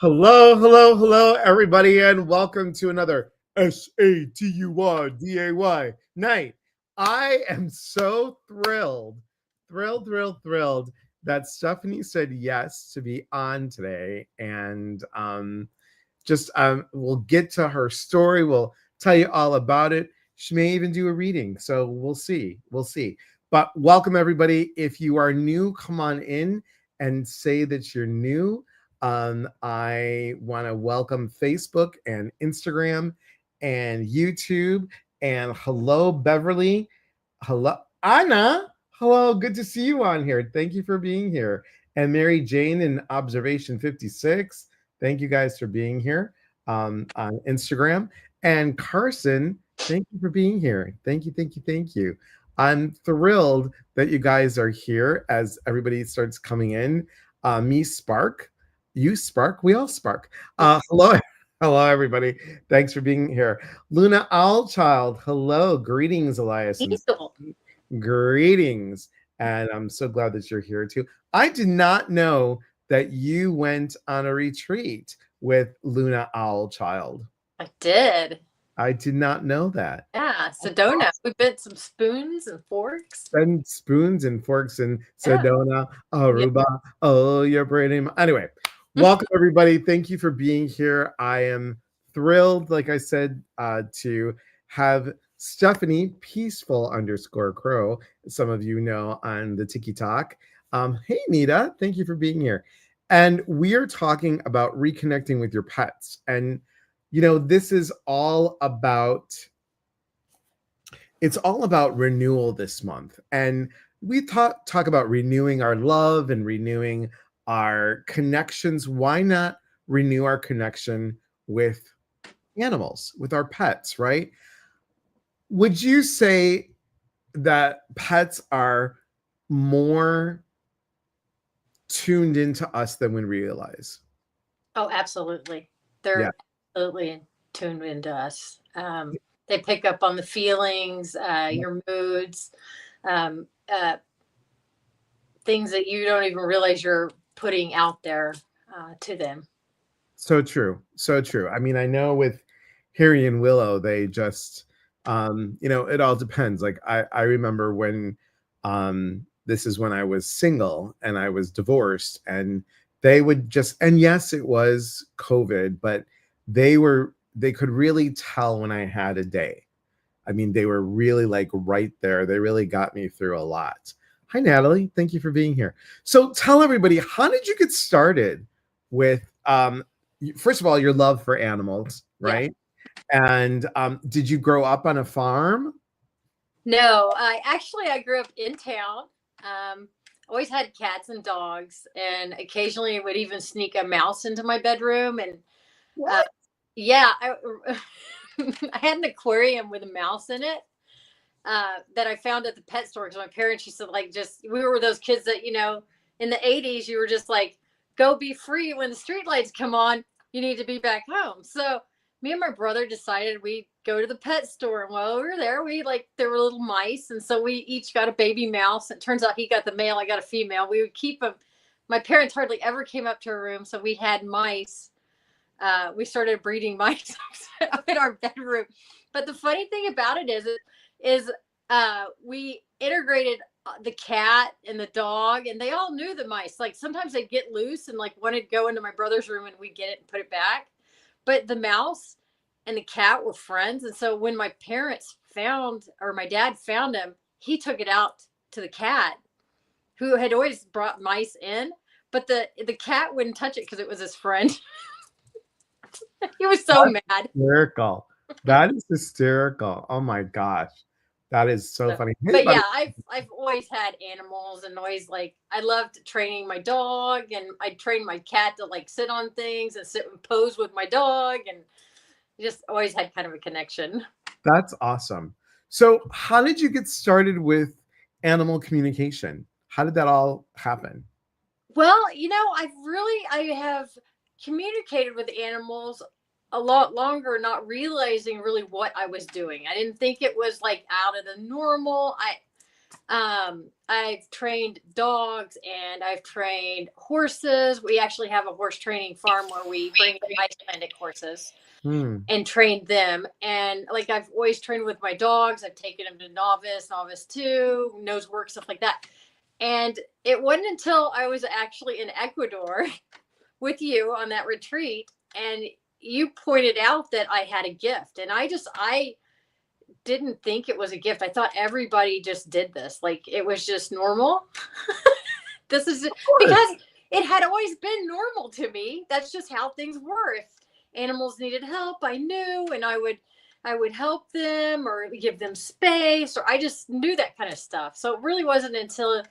Hello, hello, hello, everybody, and welcome to another SATURDAY night. I am so thrilled that Stephanie said yes to be on today. And we'll get to her story. We'll tell you all about it. She may even do a reading. So we'll see. We'll see. But welcome, everybody. If you are new, come on in and say that you're new. I want to welcome Facebook and Instagram and YouTube. And hello, Beverly. Hello, Anna. Hello, good to see you on here. Thank you for being here. And Mary Jane in Observation 56. Thank you guys for being here on Instagram. And Carson, thank you for being here. Thank you, thank you, thank you. I'm thrilled that you guys are here as everybody starts coming in. Me Spark, you Spark, we all Spark. Hello, hello, everybody. Thanks for being here. Luna Owlchild, hello. Greetings, Elias. Greetings. And I'm so glad that you're here too. I did not know that you went on a retreat with Luna Owlchild. I did. I did not know that. Yeah, Sedona. We bent some spoons and forks. And spoons and forks in Sedona, Aruba. Yeah. Oh, you're pretty. Anyway, welcome everybody. Thank you for being here. I am thrilled, like I said, to have Stephanie Peaceful_Crow. Some of you know on the TikTok. Hey, Nita, thank you for being here. And we are talking about reconnecting with your pets. And, you know, this is all about, it's all about renewal this month. And we talk about renewing our love and renewing our connections. Why not renew our connection with animals, with our pets, right? Would you say that pets are more tuned into us than we realize? Oh, absolutely. They're absolutely tuned into us. They pick up on the feelings, your moods, things that you don't even realize you're putting out there to them. So true. So true. I mean, I know with Harry and Willow, they just, you know, it all depends. Like I remember when, this is when I was single and I was divorced, and they would just, and yes, it was COVID, but they could really tell when I had a day. I mean, they were really like right there. They really got me through a lot. Hi, Natalie. Thank you for being here. So tell everybody, how did you get started with, first of all, your love for animals, right? Yeah. And did you grow up on a farm? No, I grew up in town. Always had cats and dogs, and occasionally would even sneak a mouse into my bedroom. And I had an aquarium with a mouse in it that I found at the pet store because my parents used to we were those kids that, you know, in the 80s, you were just like, go be free. When the street lights come on, you need to be back home. So me and my brother decided we'd go to the pet store. And while we were there, there were little mice. And so we each got a baby mouse. It turns out he got the male, I got a female. We would keep them. My parents hardly ever came up to our room. So we had mice. We started breeding mice in our bedroom. But the funny thing about it is we integrated the cat and the dog, and they all knew the mice. Like sometimes they'd get loose and like wanted to go into my brother's room, and we'd get it and put it back. But the mouse and the cat were friends. And so when my dad found him, he took it out to the cat, who had always brought mice in, but the cat wouldn't touch it because it was his friend. He was so mad. Hysterical. That is hysterical. Oh my gosh. That is so funny. But yeah, I've always had animals, and always I loved training my dog, and I trained my cat to sit on things and sit and pose with my dog, and just always had kind of a connection. That's awesome. So how did you get started with animal communication? How did that all happen? Well, you know, I have communicated with animals a lot longer, not realizing really what I was doing. I didn't think it was out of the normal. I've trained dogs and I've trained horses. We actually have a horse training farm where we bring Icelandic horses Hmm. and train them. And like I've always trained with my dogs. I've taken them to novice, novice two, nose work, stuff like that. And it wasn't until I was actually in Ecuador with you on that retreat and you pointed out that I had a gift. And I didn't think it was a gift. I thought everybody just did this. Like it was just normal. This is Of course. because it had always been normal to me. That's just how things were. If animals needed help, I knew and I would help them or give them space or I just knew that kind of stuff. So it really wasn't until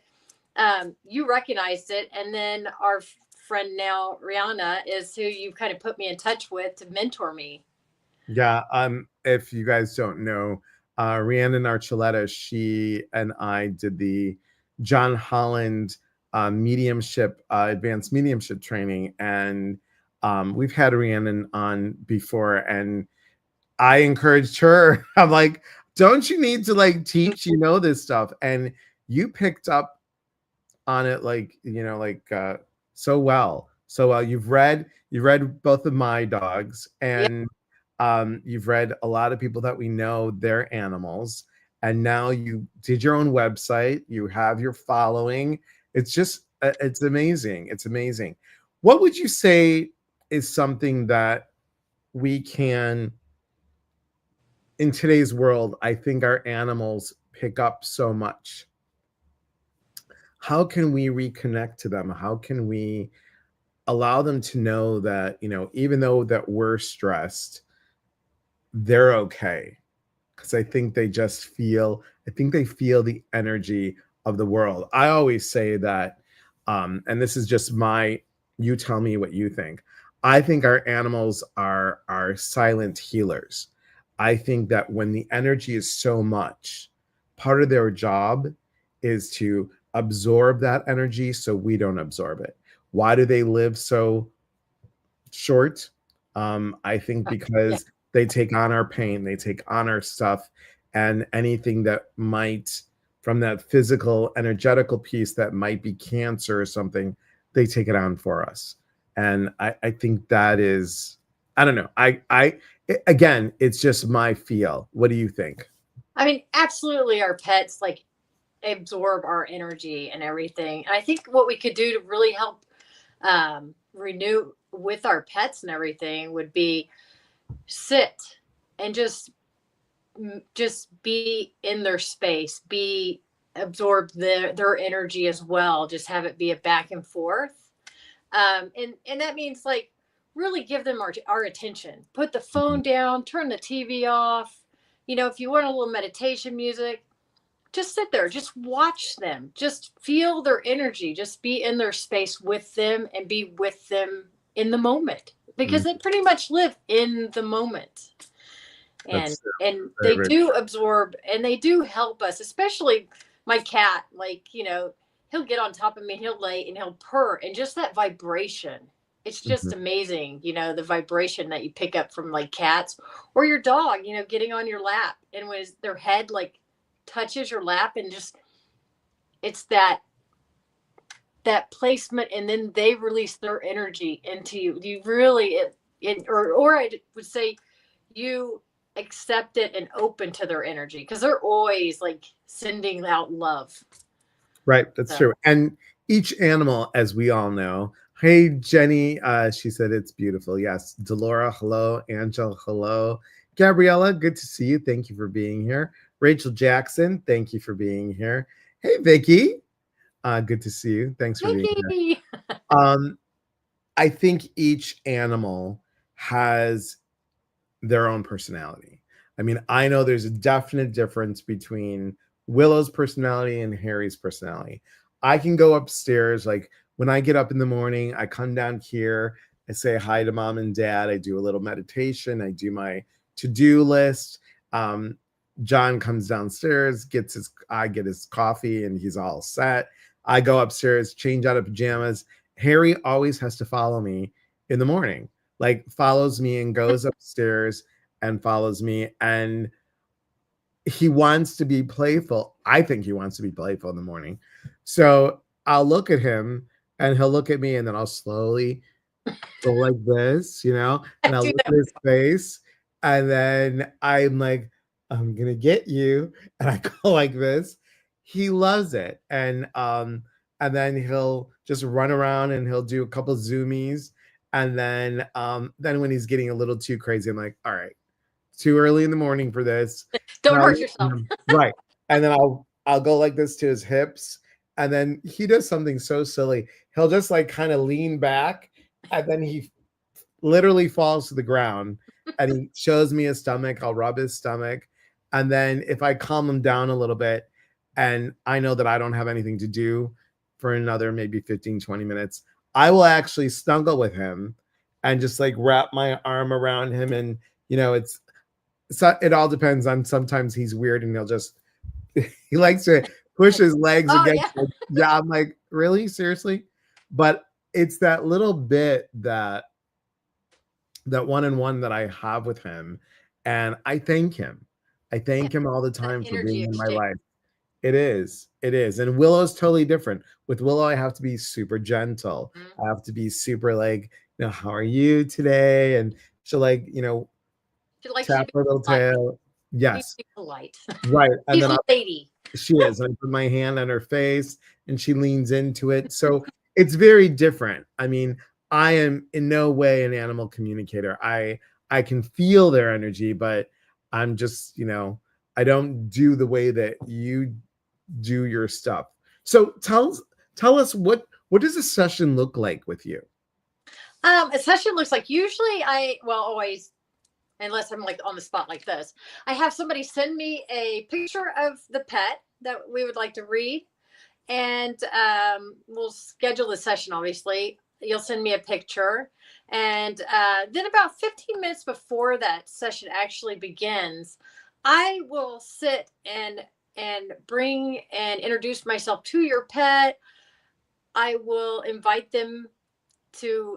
you recognized it and then our friend now Rihanna is who you kind of put me in touch with to mentor me. Yeah. If you guys don't know, Rhiannon Archuleta, she and I did the John Holland mediumship, advanced mediumship training, and we've had Rhiannon on before, and I encouraged her. I'm like, don't you need to like teach, this stuff? And you picked up on it like, so well. So well. You've read both of my dogs, Yeah. and you've read a lot of people that we know their animals, and now you did your own website. You have your following. It's just it's amazing. It's amazing. What would you say is something that we can in today's world, I think our animals pick up so much. How can we reconnect to them? How can we allow them to know that, even though that we're stressed, they're okay? Because I think they feel the energy of the world. I always say that, and this is just you tell me what you think. I think our animals are silent healers. I think that when the energy is so much, part of their job is to absorb that energy so we don't absorb it. Why do they live so short? I think Yeah. because they take on our pain, they take on our stuff, and anything that might, from that physical, energetical piece that might be cancer or something, they take it on for us. And I think that is, I don't know. Again, it's just my feel. What do you think? I mean, absolutely our pets like absorb our energy and everything. And I think what we could do to really help renew with our pets and everything would be sit and just be in their space, be absorb their energy as well. Just have it be a back and forth. And that means like really give them our attention. Put the phone Mhm. down, turn the TV off. If you want a little meditation music, just sit there, just watch them, just feel their energy, just be in their space with them and be with them in the moment because Mhm. they pretty much live in the moment. and That's true. and Very, they very do absorb and they do help us, especially my cat. Like he'll get on top of me, he'll lay and he'll purr, and just that vibration, it's true. just Mhm. amazing. The vibration that you pick up from like cats or your dog, getting on your lap, and when their head like touches your lap, and just it's that placement, and then they release their energy into you. You really or I would say you accept it and open to their energy because they're always like sending out love. Right, that's So true. And each animal, as we all know, hey Jenny, she said it's beautiful. Yes, Delora, hello. Angel, hello. Gabriella, good to see you. Thank you for being here. Rachel Jackson, thank you for being here. Hey Vicky, good to see you. Thanks for being here. Vicky. Um, I think each animal has their own personality. I mean, I know there's a definite difference between Willow's personality and Harry's personality. I can go upstairs, like when I get up in the morning, I come down here, I say hi to mom and dad, I do a little meditation, I do my to-do list. Um, John comes downstairs, I get his coffee, and he's all set. I go upstairs, change out of pajamas. Harry always has to follow me in the morning, like follows me and goes upstairs and follows me. And he wants to be playful. I think he wants to be playful in the morning. So I'll look at him and he'll look at me, and then I'll slowly go like this, I and I'll do look that. at his face, and then I'm like, I'm gonna get you, and I go like this. He loves it, and then he'll just run around and he'll do a couple zoomies, and then when he's getting a little too crazy, I'm like, all right, too early in the morning for this. And Don't I'll hurt look at yourself. him, right, and then I'll go like this to his hips, and then he does something so silly. He'll just like kind of lean back, and then he literally falls to the ground, and he shows me his stomach. I'll rub his stomach, and then if I calm him down a little bit, and I know that I don't have anything to do for another maybe 15-20 minutes, I will actually snuggle with him and just like wrap my arm around him. And it all depends on, sometimes he's weird and he'll just he likes to push his legs Oh yeah. against yeah, I'm like, really, seriously? But it's that little bit that one-on-one that I have with him, and I thank him. I Yeah. thank him all the That time for energy being in my exchange. life. It is, and Willow's totally different. With Willow, I have to be super gentle. Mhm. I have to be super like, how are you today? And she'll like, She likes you tap to be her little polite. tail. You need to Yes, be polite. right, and She's then a lady. she is. And I put my hand on her face and she leans into it. So it's very different. I mean, I am in no way an animal communicator. I can feel their energy, but I'm just, I don't do the way that you do your stuff. So tell us what does a session look like with you? A session looks like, usually always, unless I'm like on the spot like this, I have somebody send me a picture of the pet that we would like to read, and we'll schedule the session. Obviously, you'll send me a picture, and then about 15 minutes before that session actually begins, I will sit and bring and introduce myself to your pet. I will invite them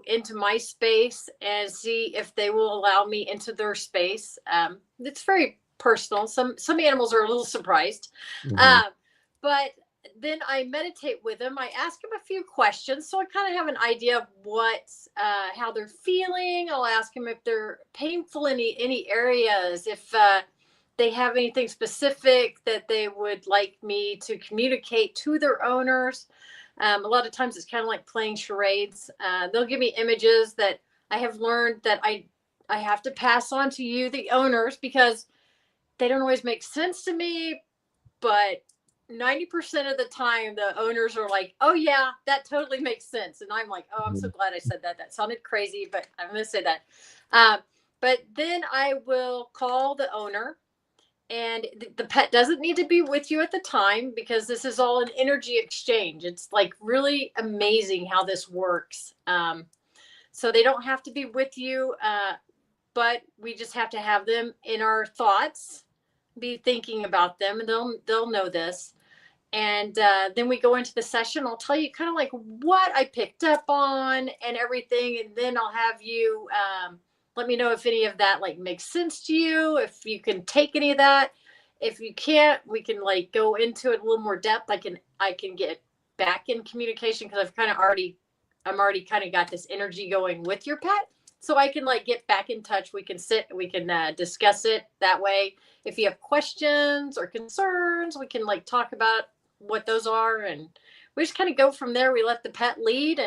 into my space and see if they will allow me into their space. It's very personal. Some animals are a little surprised, Mhm. uh, but then I meditate with them. I ask them a few questions, so I kind of have an idea of how they're feeling. I'll ask them if they're painful in any areas, if they have anything specific that they would like me to communicate to their owners. A lot of times it's kind of like playing charades. They'll give me images that I have learned that I have to pass on to you, the owners, because they don't always make sense to me. But 90% of the time, the owners are like, "Oh yeah, that totally makes sense," and I'm like, "Oh, I'm so Mhm. glad I said that. That sounded crazy, but I'm going to say that." Um, but then I will call the owner, and the pet doesn't need to be with you at the time, because this is all an energy exchange. It's like really amazing how this works. So they don't have to be with you, but we just have to have them in our thoughts, be thinking about them, and they'll know this. And then we go into the session. I'll tell you kind of like what I picked up on and everything, and then I'll have you let me know if any of that like makes sense to you, if you can take any of that. If you can't, we can like go into it a little more depth. I can get back in communication, because I'm already kind of got this energy going with your pet, so I can like get back in touch. We can sit, we can discuss it that way. If you have questions or concerns, we can like talk about what those are, and we just kind of go from there. We let the pet lead,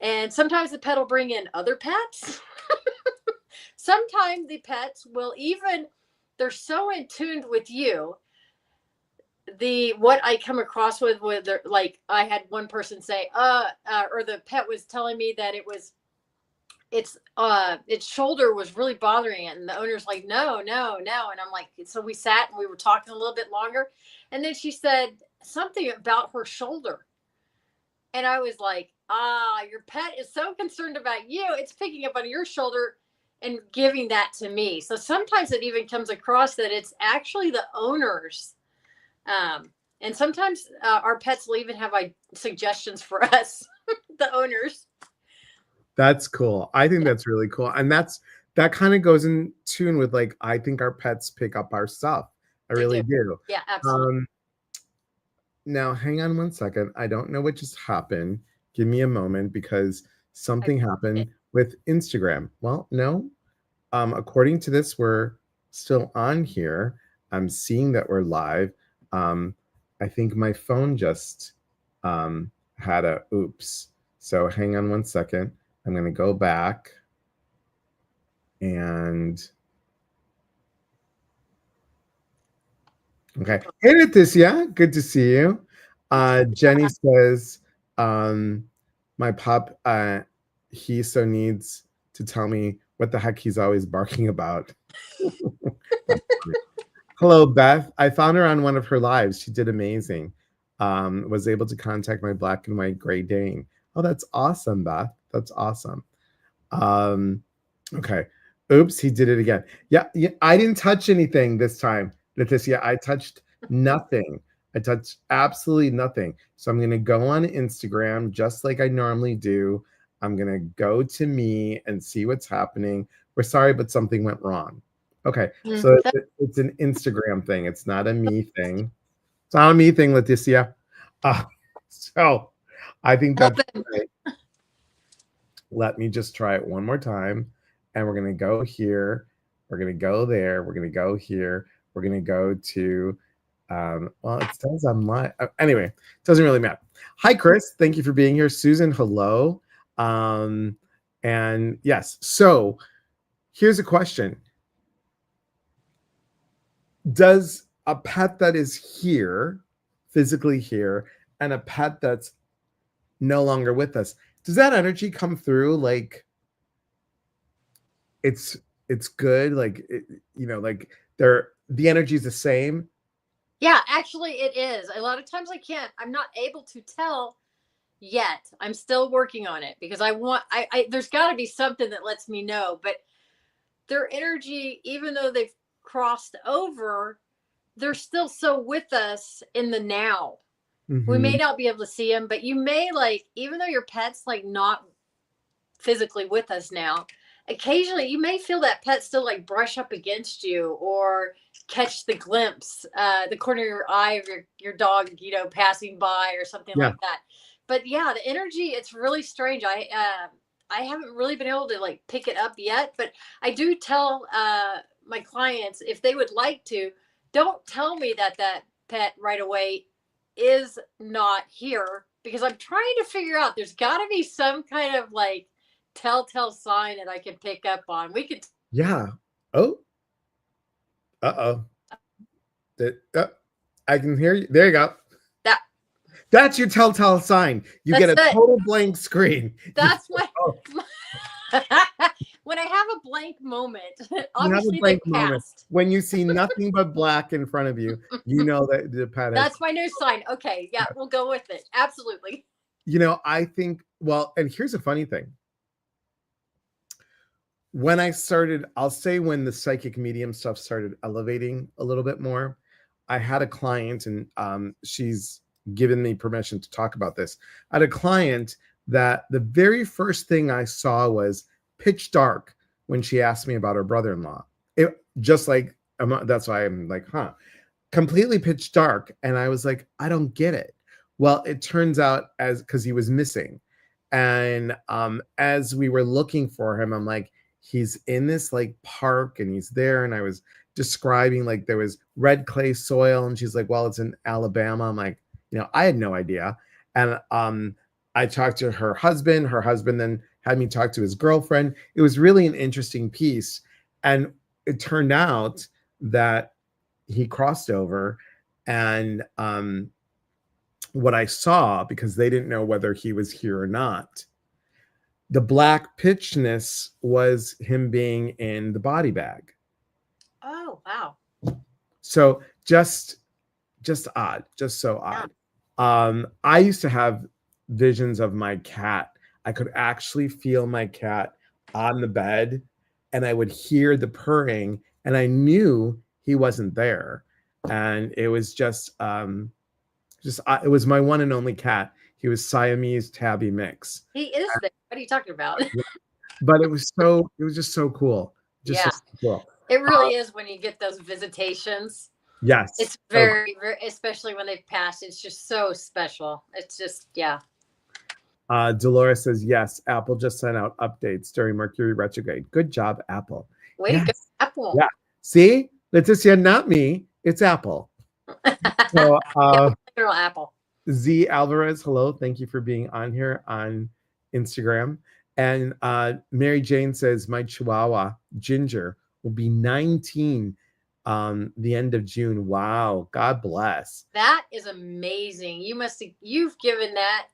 and sometimes the pet will bring in other pets. Sometimes the pets will even, they're so in tune with you. The what I come across with their, like I had one person say or the pet was telling me that its shoulder was really bothering it, and the owner's like, no, no, no. And I'm like, so we sat and we were talking a little bit longer, and then she said something about her shoulder, and I was like, your pet is so concerned about you, it's picking up on your shoulder and giving that to me. So sometimes it even comes across that it's actually the owners. And sometimes our pets will even have suggestions for us, the owners. That's cool. I think Yeah. that's really cool. And that kind of goes in tune with, like, I think our pets pick up our stuff. I They do. really do. Yeah, absolutely. Um, now, hang on one second. I don't know what just happened. Give me a moment because I, something happened with Instagram. Well, no. According to this, we're still on here. I'm seeing that we're live. Um, I think my phone just had a oops. So hang on one second. I'm going to go back and okay. Hey, Leticia, good to see you. Jenny says, my pup, he so needs to tell me what the heck he's always barking about. That's funny. Hello, Beth. I found her on one of her lives. She did amazing. Was able to contact my black and white Great Dane. Oh, that's awesome, Beth. That's awesome. Um, okay. Oops, he did it again. Yeah, yeah, I didn't touch anything this time, Leticia. I touched nothing. I touched absolutely nothing. So I'm gonna go on Instagram just like I normally do. I'm gonna go to me and see what's happening. We're sorry, but something went wrong. Okay, so it's an Instagram thing. It's not a me thing. It's not a me thing, Leticia. Uh, so I think that's right. Let me just try it one more time. And we're going to go here. We're going to go there. We're going to go here. We're going to go to, well, it says I'm live. Anyway, it doesn't really matter. Hi, Chris. Thank you for being here. Susan, hello. And yes, so here's a question. Does a pet that is here, physically here, and a pet that's no longer with us, does that energy come through like it's good, like like the energy is the same? Yeah, actually, it is. A lot of times I'm not able to tell yet. I'm still working on it because there's got to be something that lets me know. But their energy, even though they've crossed over, they're still so with us in the now. We may not be able to see them, but you may, like, even though your pet's like not physically with us now, occasionally you may feel that pet still like brush up against you or catch the glimpse, the corner of your eye of your dog, passing by or something Yeah. like that. But yeah, the energy, it's really strange. I haven't really been able to like pick it up yet, but I do tell my clients, if they would like to, don't tell me that pet right away is not here, because I'm trying to figure out, there's got to be some kind of like telltale sign that I can pick up on. We could. Yeah. Oh. Uh-oh. I can hear you. There you go. That That's your telltale sign. You get a total blank screen. That's what. When I have a blank moment, obviously blank moment. When you see nothing but black in front of you, you know that the pet. That's my new sign. Okay, yeah, we'll go with it. Absolutely. I think, well, and here's a funny thing. When I started, I'll say when the psychic medium stuff started elevating a little bit more, I had a client, and she's given me permission to talk about this. I had a client that the very first thing I saw was pitch dark when she asked me about her brother-in-law. It just like, that's why I'm like, completely pitch dark. And I was like, I don't get it. Well, it turns out because he was missing. And as we were looking for him, I'm like, he's in this like park and he's there. And I was describing like there was red clay soil. And she's like, well, it's in Alabama. I'm like, I had no idea. And I talked to her husband. Her husband then had me talk to his girlfriend. It was really an interesting piece. And it turned out that he crossed over. And what I saw, because they didn't know whether he was here or not, the black pitchness was him being in the body bag. Oh, wow. So just odd, just so odd. I used to have visions of my cat. I could actually feel my cat on the bed, and I would hear the purring, and I knew he wasn't there. And it was just it was my one and only cat. He was Siamese tabby mix. He is there. What are you talking about? But it was just so cool. Just yeah. so cool. It really is when you get those visitations. Yes. It's So very, very, especially when they've passed. It's just so special. It's just, yeah. Dolores says, yes, Apple just sent out updates during Mercury retrograde. Good job, Apple. Way to go, Yes. Apple. Yeah. See, Leticia, not me. It's Apple. So, Yeah, literal Apple. Z Alvarez, hello. Thank you for being on here on Instagram. And Mary Jane says, my Chihuahua, Ginger, will be 19 the end of June. Wow. God bless. That is amazing. You've given that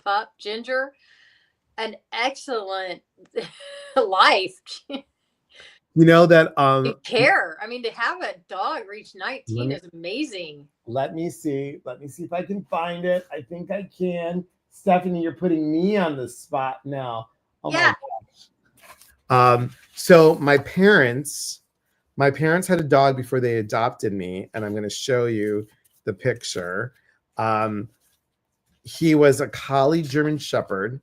pup, Ginger, an excellent life. You know that You care. I mean, to have a dog reach 19 is amazing. let me see. Let me see if I can find it. I think I can. Stephanie, you're putting me on the spot now. Oh my Yeah. gosh. So my parents had a dog before they adopted me, and I'm going to show you the picture. Um, he was a collie German Shepherd.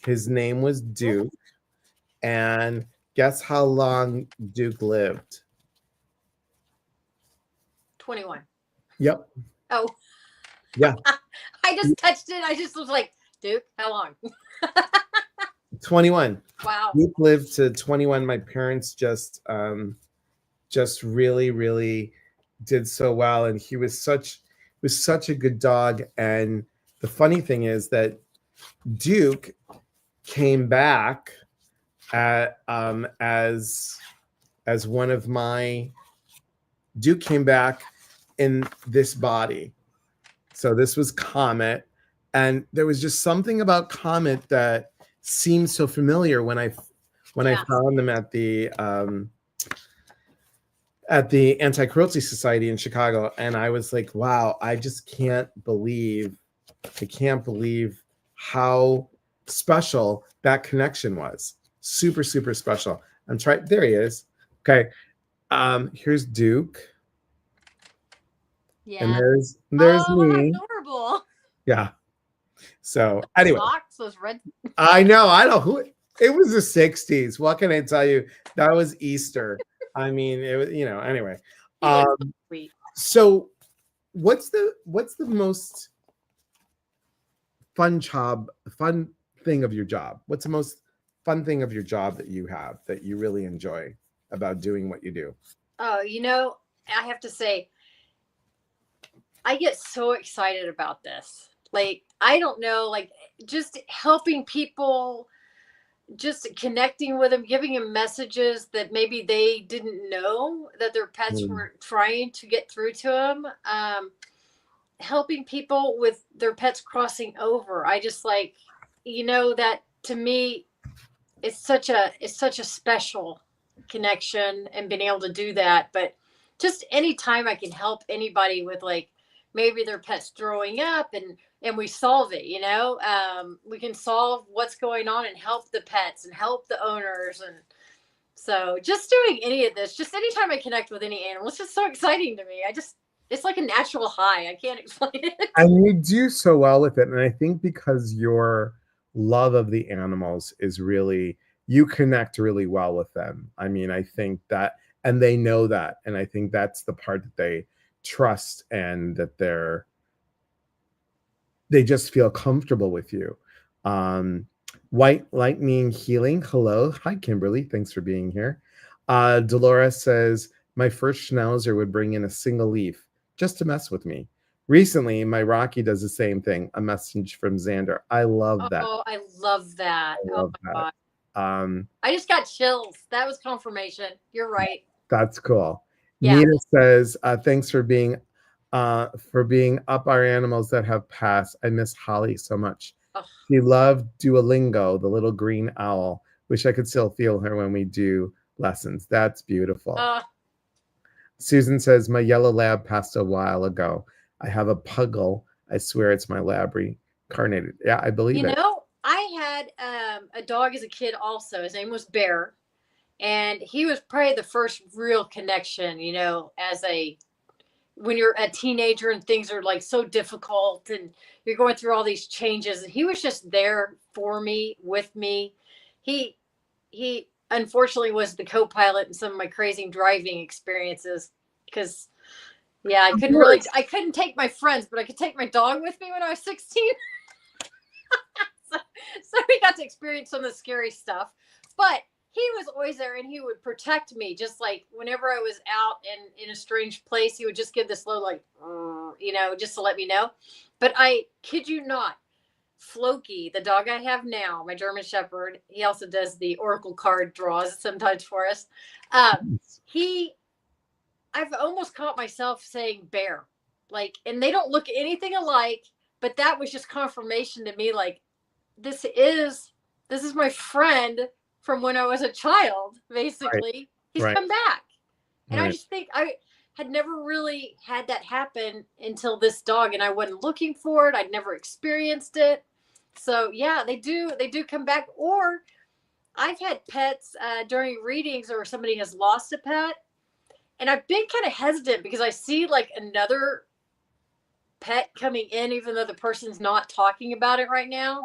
His name was Duke, and guess how long Duke lived? 21. Yep. Oh, Yeah. I just touched it. I just was like, Duke, how long? 21. Wow. Duke lived to 21. My parents just really, really did so well, and he was such a good dog. And the funny thing is that Duke came back as one of my Duke came back in this body. So this was Comet, and there was just something about Comet that seemed so familiar when I found them at the Anti-Cruelty Society in Chicago, and I was like, wow, I can't believe how special that connection was. Super, super special. I'm trying. There he is. Okay. Here's Duke. Yeah. And there's oh, me. adorable. Yeah. So anyway, Socks, those red. I know who it was the 60s. What can I tell you? That was Easter. I mean, it was, anyway. Sweet. So what's the most fun thing of your job? What's the most fun thing of your job that you have that you really enjoy about doing what you do? Oh, I have to say, I get so excited about this. Like, I don't know, like just helping people, just connecting with them, giving them messages that maybe they didn't know that their pets were trying to get through to them. Helping people with their pets crossing over. I just like, that to me, it's such a special connection and being able to do that. But just anytime I can help anybody with, like, maybe their pet's throwing up, and we solve it, we can solve what's going on and help the pets and help the owners. And so just doing any of this, just anytime I connect with any animal, it's just so exciting to me. It's like a natural high. I can't explain it. And you do so well with it. And I think because your love of the animals is really, you connect really well with them. I mean, I think that, and they know that. And I think that's the part that they trust, and that they just feel comfortable with you. White Lightning Healing, hello. Hi, Kimberly. Thanks for being here. Dolores says, my first schnauzer would bring in a single leaf just to mess with me. Recently, my Rocky does the same thing. A message from Xander. I love that. Oh, I love that. I Oh love my that. God. I just got chills. That was confirmation. You're right. That's cool. Yeah. Nita says, thanks for being up our animals that have passed. I miss Holly so much. Oh. She loved Duolingo, the little green owl. Wish I could still feel her when we do lessons. That's beautiful. Susan says, my yellow lab passed a while ago. I have a puggle. I swear it's my lab reincarnated. Yeah, I believe it. I had a dog as a kid also. His name was Bear. And he was probably the first real connection, when you're a teenager and things are like so difficult and you're going through all these changes. And he was just there for me, with me. He unfortunately was the co-pilot in some of my crazy driving experiences, because Yeah, Of course. I couldn't take my friends, but I could take my dog with me when I was 16. so, so we got to experience some of the scary stuff. But he was always there and he would protect me. Just like whenever I was out and in a strange place, he would just give this low, like, just to let me know. But I kid you not, Floki, the dog I have now, my German Shepherd, he also does the Oracle card draws sometimes for us. He, I've almost caught myself saying bear, like, and they don't look anything alike, but that was just confirmation to me, like, this is this is my friend from when I was a child. Right. Basically, he's Right. come back, and I Right. just think I had never really had that happen until this dog, and I wasn't looking for it. I'd never experienced it. So yeah, they do come back. Or I've had pets during readings, or somebody has lost a pet, and I've been kind of hesitant because I see like another pet coming in, even though the person's not talking about it right now.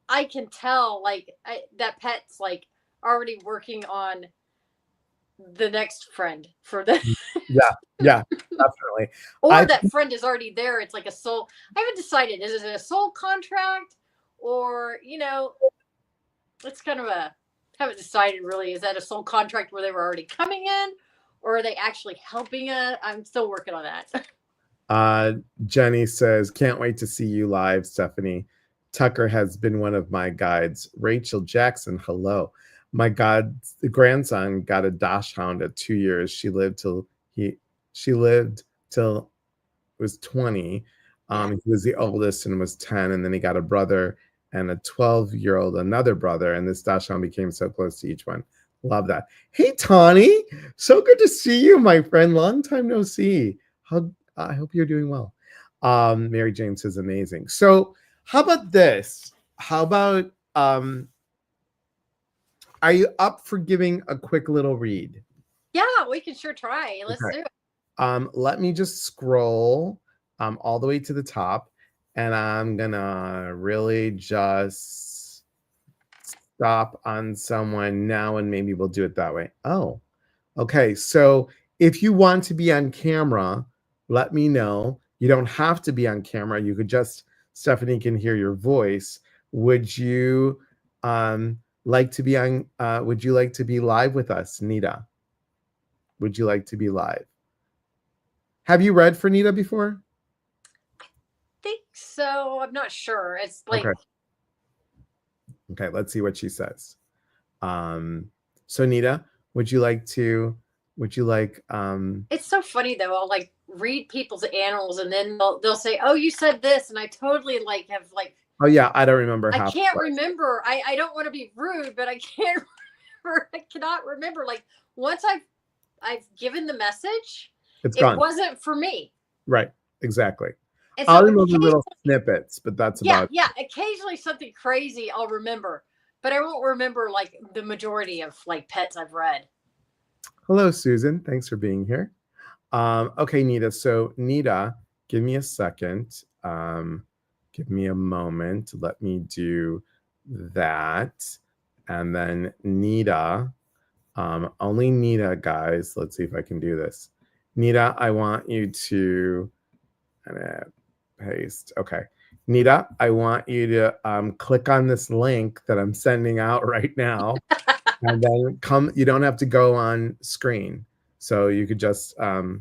I can tell like that pet's like already working on the next friend for the Yeah. Yeah. Definitely. or I that friend is already there. It's like a soul. I haven't decided, is it a soul contract, or it's kind of a, haven't decided really. Is that a soul contract where they were already coming in, or are they actually helping us? I'm still working on that. Uh, Jenny says, "Can't wait to see you live, Stephanie. Tucker has been one of my guides." Rachel Jackson, hello. My God, the grandson got a dachshund at 2 years. He she lived till was 20. Yeah. He was the oldest and was 10, and then he got a brother and a 12-year-old, another brother, and this dachshund became so close to each one. Love that. Hey, Tawny, so good to see you, my friend. Long time no see. I hope you're doing well. Mary Jane says amazing. So, how about this? How about are you up for giving a quick little read? Yeah, we can sure try. Let's Okay. do it. Let me just scroll all the way to the top, and I'm gonna really just stop on someone now, and maybe we'll do it that way. Oh, okay. So if you want to be on camera, let me know. You don't have to be on camera. You could just, Stephanie can hear your voice. Would you like to be on? Would you like to be live with us, Nita? Would you like to be live? Have you read for Nita before? Think so. I'm not sure. It's like, Okay. Okay, let's see what she says. So Nita, would you like to would you like it's so funny though. I'll like read people's animals, and then they'll say, "Oh, you said this," and I totally like have like, oh yeah, I don't remember I half can't what remember. I don't want to be rude, but I can't remember. I cannot remember. Like once I've given the message, it's it gone. wasn't for me. Right, exactly. And I'll so remember occasionally, little snippets, but that's yeah, about it. yeah, occasionally something crazy I'll remember, but I won't remember like the majority of like pets I've read. Hello, Susan. Thanks for being here. Okay, Nita. So Nita, give me a second. Give me a moment. Let me do that. And then Nita, only Nita, guys. Let's see if I can do this. Nita, I want you to paste. Okay. Nita, I want you to click on this link that I'm sending out right now. And then come, you don't have to go on screen. So you could just, oh,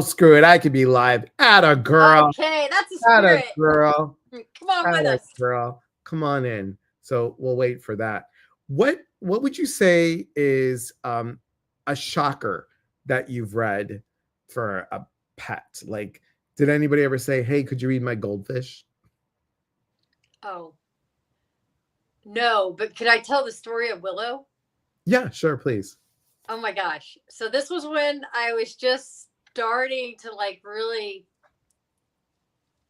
screw it. I could be live. Atta girl. Okay, that's the Atta spirit. girl. Come on with Atta us. girl. Come on in. So we'll wait for that. What would you say is a shocker that you've read for a pet? Like, did anybody ever say, "Hey, could you read my goldfish"? Oh, no, but could I tell the story of Willow? Yeah, sure, please. Oh my gosh. So this was when I was just starting to like really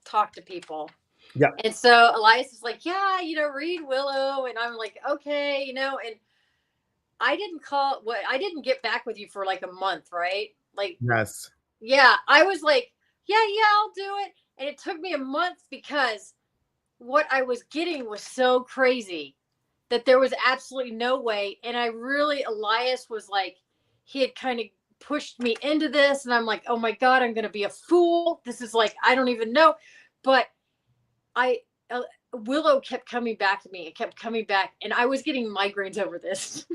talk to people. Yeah. And so Elias is like, "Yeah, read Willow." And I'm like, "Okay, and I didn't get back with you for like a month, right? Like, Yes. yeah, I was like, "Yeah, yeah, I'll do it." And it took me a month because what I was getting was so crazy that there was absolutely no way. And I really, Elias was like, he had kind of pushed me into this, and I'm like, oh my God, I'm going to be a fool. This is like, I don't even know. But I, Willow kept coming back to me. It kept coming back. And I was getting migraines over this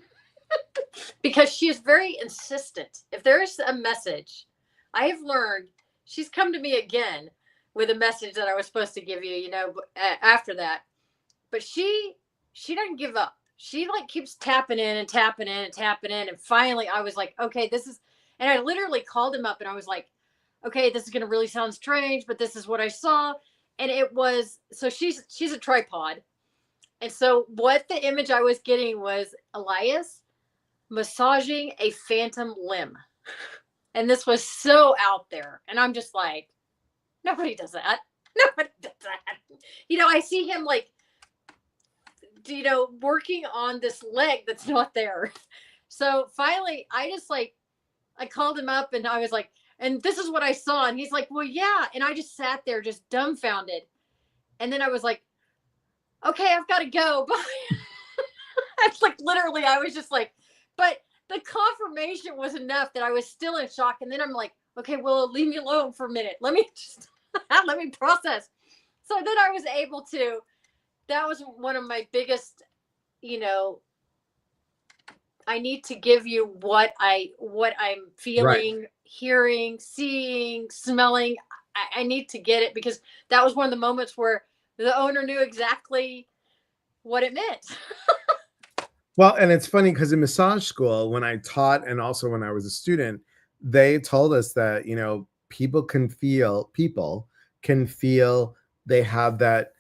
because she is very insistent. If there is a message, I have learned she's come to me again with a message that I was supposed to give you, after that. But she doesn't give up. She like keeps tapping in and tapping in and tapping in. And finally I was like, okay, this is, and I literally called him up and I was like, okay, this is going to really sound strange, but this is what I saw. And it was, so she's a tripod. And so what the image I was getting was Elias massaging a phantom limb. And this was so out there. And I'm just like, nobody does that. Nobody does that. I see him like, working on this leg that's not there. So finally, I called him up and I was like, and this is what I saw. And he's like, well, yeah. And I just sat there just dumbfounded. And then I was like, okay, I've got to go. Bye. It's like, literally, I was just like, but the confirmation was enough that I was still in shock. And then I'm like, okay, well, leave me alone for a minute. Let me just, let me process. So then I was able to, that was one of my biggest, I need to give you what I'm feeling, right, hearing, seeing, smelling. I need to get it because that was one of the moments where the owner knew exactly what it meant. Well, and it's funny because in massage school, when I taught and also when I was a student, they told us that, people can feel they have that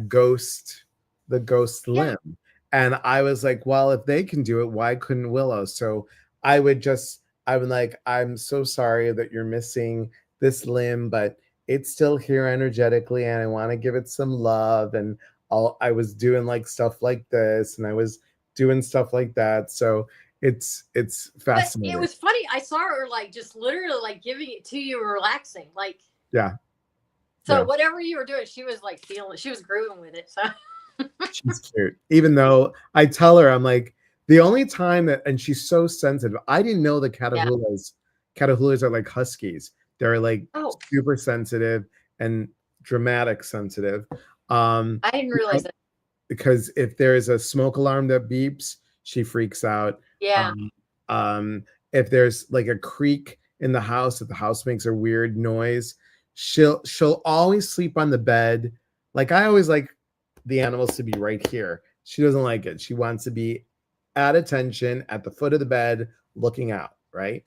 ghost, the ghost limb. And I was like, well, if they can do it, why couldn't Willow? So I would like, I'm so sorry that you're missing this limb, but it's still here energetically and I want to give it some love. And I was doing like stuff like this and I was doing stuff like that. So it's fascinating. But it was funny. I saw her like just literally like giving it to you, relaxing. Like, yeah. So whatever you were doing, she was like feeling it. She was grooving with it. So she's cute. Even though I tell her, I'm like, the only time that, and she's so sensitive. I didn't know the Catahoula's are like huskies. They're like super sensitive and dramatic sensitive. I didn't realize that. Because if there is a smoke alarm that beeps, she freaks out. Yeah. If there's like a creak in the house, if the house makes a weird noise, she'll always sleep on the bed. Like I always like the animals to be right here. She doesn't like it. She wants to be at attention at the foot of the bed, looking out, right?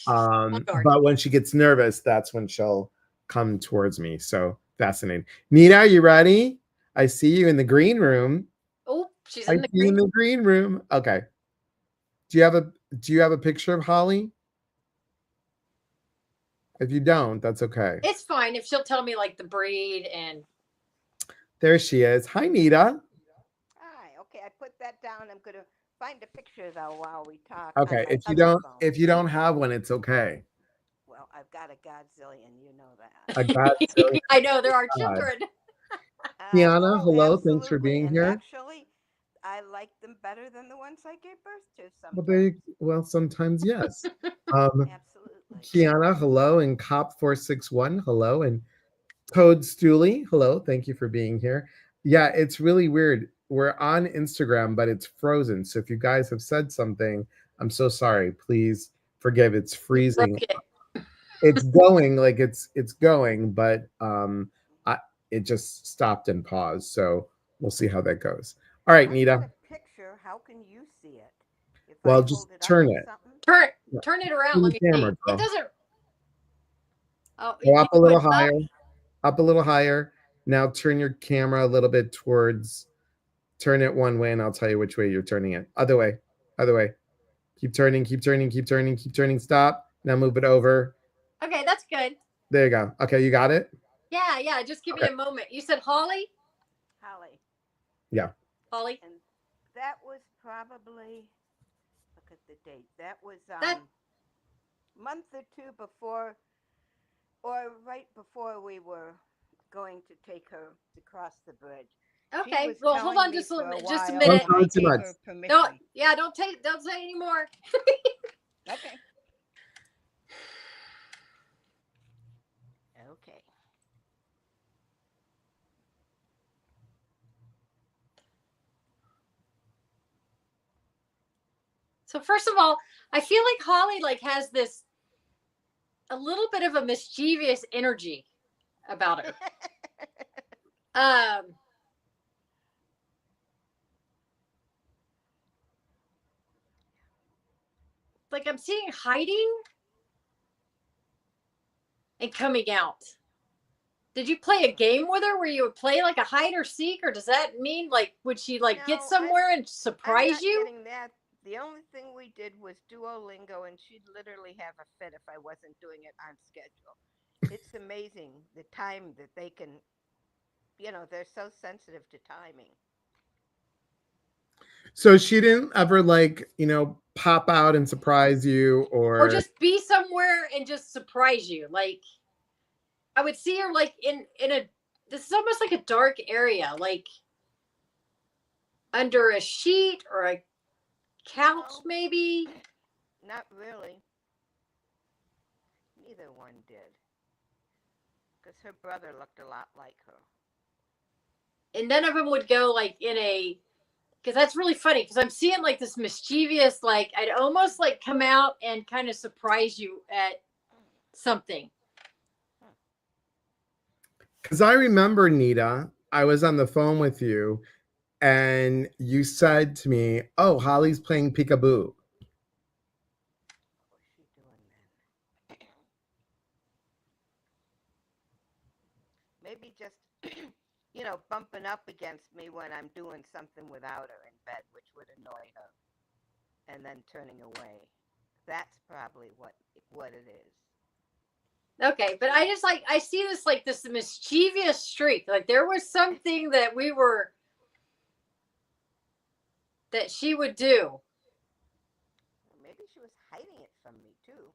But when she gets nervous, that's when she'll come towards me. So fascinating. Nita, are you ready? I see you in the green room. Oh, she's in the green room. Okay. Do you have a picture of Holly? If you don't, that's okay. It's fine if she'll tell me like the breed and. There she is. Hi, Nita. Hi. Okay, I put that down. I'm gonna find a picture though while we talk. Okay. If you don't have one, it's okay. Well, I've got a godzillion. You know that. A godzillion. I know there are children. Kiana, hello. Thanks for being here. Actually, I like them better than the ones I gave birth to. Sometimes. Well, sometimes yes. Absolutely. Kiana, hello, and Cop461, hello, and Toadstooly, hello. Thank you for being here. Yeah, it's really weird. We're on Instagram, but it's frozen. So if you guys have said something, I'm so sorry. Please forgive. It's freezing. It's going like it's going, but it just stopped and paused. So we'll see how that goes. All right, Nita. Picture. How can you see it? Well, just turn it. Turn it around. Let me see. It doesn't. Oh, go up a little higher. Up a little higher. Now turn your camera a little bit towards. Turn it one way, and I'll tell you which way you're turning it. Other way. Other way. Keep turning. Keep turning. Keep turning. Keep turning. Stop. Now move it over. Okay, that's good. There you go. Okay, you got it? Yeah. Just give me a moment. You said Holly? Holly. Yeah. Holly. And that was probably, look at the date. That was month or two before, or right before we were going to take her to cross the bridge. Okay. Well, hold on just a minute. Don't too much. Don't say any more. Okay. Okay. So first of all, I feel like Holly like has this a little bit of a mischievous energy about her. Um, like I'm seeing hiding and coming out. Did you play a game with her where you would play like a hide or seek, or does that mean like would she like get No, somewhere and I'm surprise not you? getting that. The only thing we did was Duolingo, and she'd literally have a fit if I wasn't doing it on schedule. It's amazing the time that they can, they're so sensitive to timing. So she didn't ever like, pop out and surprise you Or or just be somewhere and just surprise you. Like I would see her like in a this is almost like a dark area, like under a sheet or a couch No, maybe. not really. Neither one did. Because her brother looked a lot like her. And none of them would go like in a because that's really funny because I'm seeing like this mischievous like I'd almost like come out and kind of surprise you at something. because I remember, Nita, I was on the phone with you and you said to me, "Oh, Holly's playing peekaboo." What was she doing then? Maybe just, bumping up against me when I'm doing something without her in bed, which would annoy her, and then turning away. That's probably what it is. Okay, but I just like I see this like this mischievous streak. Like there was something that we were that she would do. Maybe she was hiding it from me too.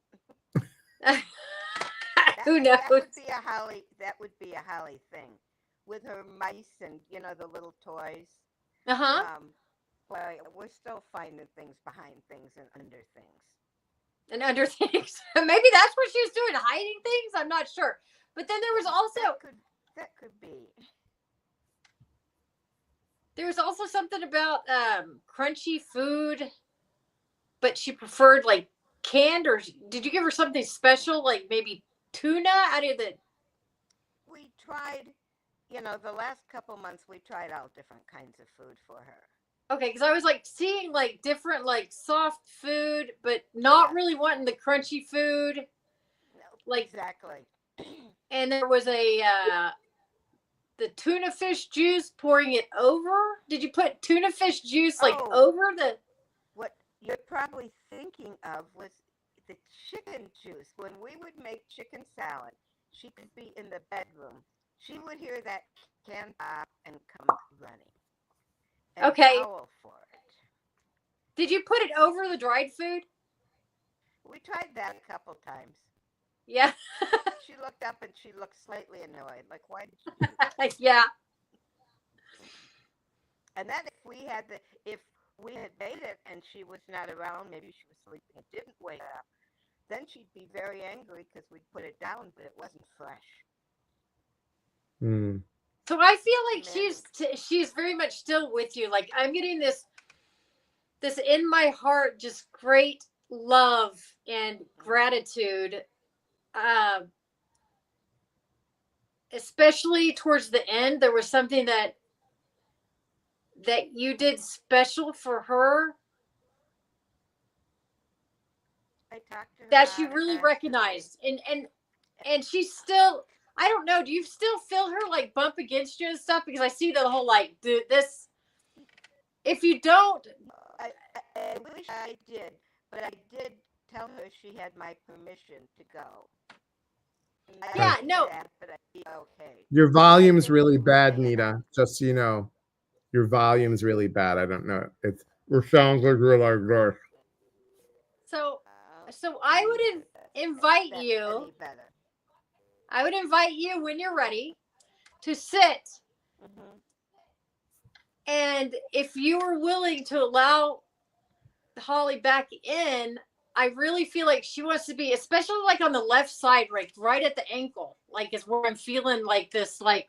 Who knows? That would be a Holly. That would be a Holly thing, with her mice and the little toys. Uh-huh. Boy, we're still finding things behind things and under things. And under things. Maybe that's what she was doing, hiding things. I'm not sure. But then That could be. there was also something about crunchy food, but she preferred like canned or did you give her something special like maybe tuna out of the We tried, the last couple months we tried all different kinds of food for her. Okay, because I was like seeing like different like soft food, but not Yes. really wanting the crunchy food. No, Like, exactly. and there was a the tuna fish juice pouring it over. Did you put tuna fish juice like Oh, over the? what you're probably thinking of was the chicken juice. When we would make chicken salad, she could be in the bedroom. She would hear that can pop and come running and Okay, howl for it. did you put it over the dried food? We tried that a couple times. Yeah, She looked up and she looked slightly annoyed. Like, why did you do that? yeah. And then if we had made it and she was not around, maybe she was sleeping and didn't wake up, then she'd be very angry because we'd put it down, but it wasn't fresh. Hmm. So I feel like Demanding. she's very much still with you. Like I'm getting this in my heart, just great love and gratitude. Um, Especially towards the end, there was something that you did special for her I talked to her a that she lot of really times today. recognized, and she's still. I don't know. Do you still feel her like bump against you and stuff? Because I see the whole like this. If you don't, I wish I did, but I did tell her she had my permission to go. I yeah, don't need no. that, but I'd be okay. Your I volume's think really we would bad, stay in our. Nita. Just so you know, your volume's really bad. I don't know. It sounds like you're like this. So, so Let I me see would if invite that's you. any better. I would invite you when you're ready to sit, Hmm. and if you were willing to allow Holly back in, I really feel like she wants to be, especially like on the left side, right at the ankle, like is where I'm feeling like this, like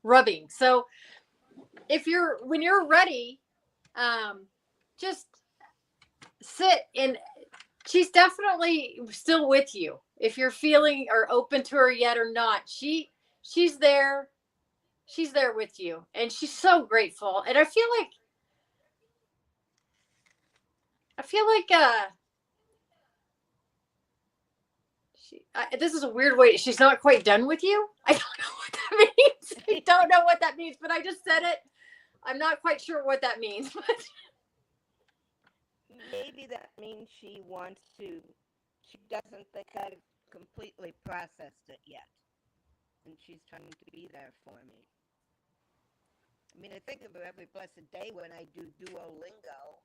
rubbing. So when you're ready, just sit, and she's definitely still with you. If you're feeling or open to her yet or not, she's there. She's there with you, and she's so grateful. And I feel like this is a weird way. She's not quite done with you. I don't know what that means. I don't know what that means, but I just said it. I'm not quite sure what that means. But maybe that means she doesn't think I've completely processed it yet. And she's trying to be there for me. I mean, I think of her every blessed day when I do Duolingo.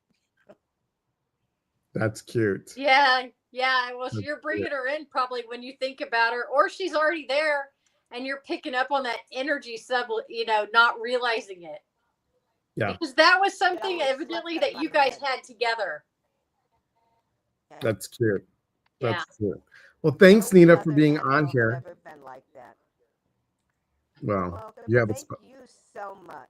That's cute. Yeah. Well, so you're bringing her in probably when you think about her, or she's already there, and you're picking up on that energy not realizing it. Yeah. Because that was something evidently that you guys had together. That's cute. That's cute. Well, thanks, Nina, for being on here. Never been like that. Well, you have thank you so much.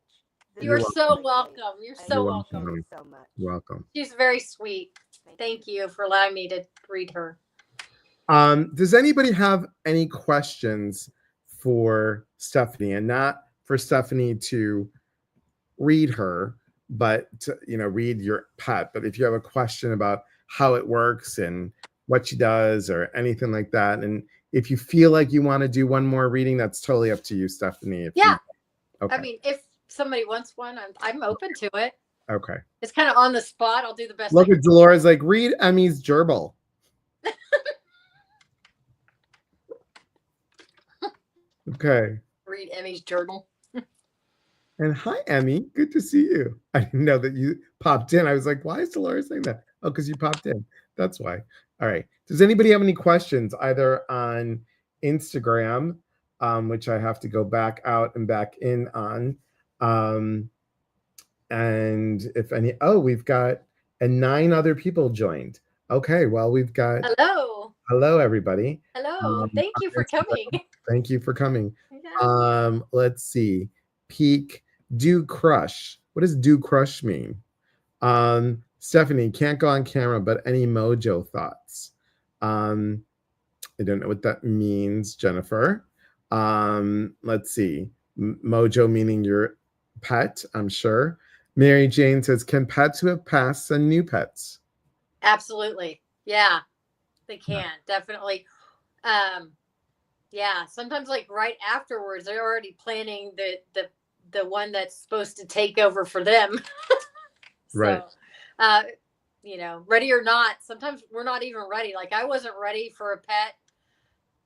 You're so welcome. You're so welcome. Thank you so much. You're welcome. She's very sweet. Thank you for allowing me to read her. Does anybody have any questions for Stephanie? And not for Stephanie to read her, but to, read your pet. But if you have a question about how it works and what she does or anything like that, and if you feel like you want to do one more reading, that's totally up to you, Stephanie. Okay. I mean, if somebody wants one, I'm open to it. Okay. It's kind of on the spot. I'll do the best. Look at Dolores, like, read Emmy's gerbil. Okay. Read Emmy's journal. And hi, Emmy. Good to see you. I didn't know that you popped in. I was like, why is Dolores saying that? Oh, because you popped in. That's why. All right. Does anybody have any questions either on Instagram, which I have to go back out and back in on? And if any, we've got 9 other people joined. Okay. Well, we've got. Hello, everybody. Hello. Thank you for coming. Thank you for coming. Yeah. Let's see. Peak do crush. What does do crush mean? Stephanie, can't go on camera, but any mojo thoughts? I don't know what that means, Jennifer. Let's see. Mojo meaning your pet, I'm sure. Mary Jane says, can pets who have passed send new pets? Absolutely. Yeah, they can. Definitely. Yeah, sometimes like right afterwards, they're already planning the one that's supposed to take over for them. So, right. Ready or not, sometimes we're not even ready. Like I wasn't ready for a pet.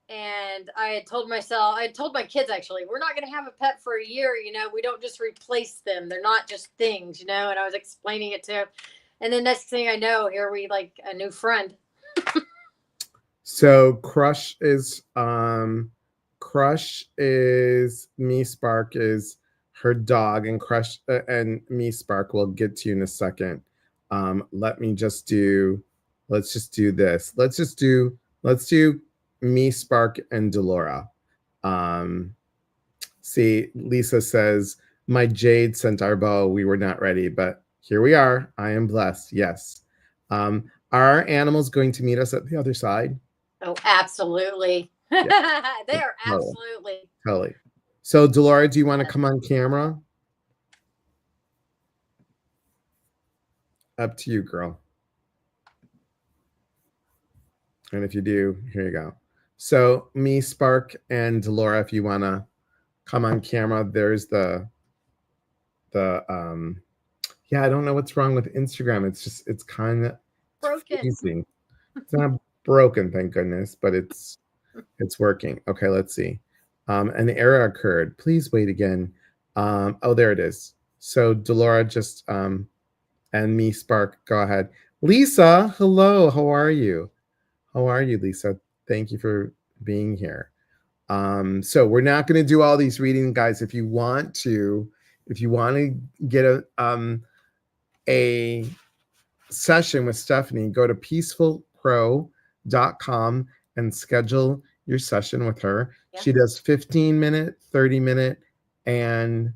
And I told my kids, actually, we're not going to have a pet for a year. We don't just replace them. They're not just things, and I was explaining it to them. And then next thing I know, here we like a new friend. So Crush is Me Spark is her dog, and Crush and Me Spark will get to you in a second. Let's just do this. Let's do Me Spark and Delora. See, Lisa says, my Jade sent our bow. We were not ready, but here we are. I am blessed. Yes. Are our animals going to meet us at the other side? Oh, absolutely. Yeah. They are absolutely. Totally. So, Delora, do you want to come on camera? Up to you, girl. And if you do, here you go. So, Me Spark and Delora, if you want to come on camera, there's the I don't know what's wrong with Instagram. It's kind of broken. Freezing. It's not broken, thank goodness, but it's working. Okay, let's see. An error occurred. Please wait again. There it is. So Delora just and Me Spark, go ahead. Lisa, hello. How are you? How are you, Lisa? Thank you for being here. So we're not going to do all these readings, guys. If you want to get a session with Stephanie, go to PetPro.com and schedule your session with her. Yeah. She does 15-minute, 30-minute, and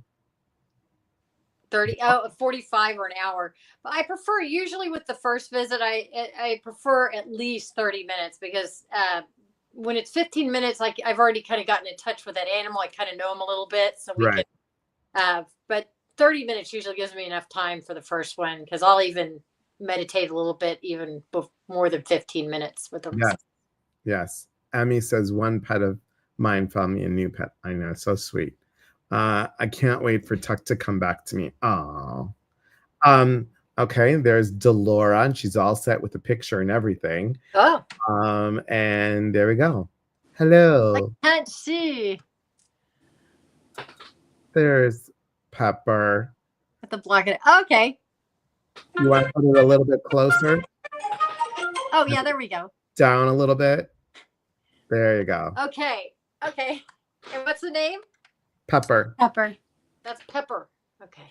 45 or an hour. But I prefer, usually with the first visit, I prefer at least 30 minutes because when it's 15 minutes, like I've already kind of gotten in touch with that animal. I kind of know him a little bit, so we right. can. But 30 minutes usually gives me enough time for the first one because I'll even meditate a little bit, even more than 15 minutes with them. Yes. Yes. Emmy says one pet of mine found me a new pet. I know, so sweet. I can't wait for Tuck to come back to me. Oh. Okay, there's Delora, and she's all set with the picture and everything. Oh. And there we go. Hello. I can't see. There's Pepper. Have to block it. Okay. You want to put it a little bit closer? Oh, yeah, there we go. Down a little bit. There you go. Okay. Okay. And what's the name? Pepper. Pepper. That's Pepper. Okay.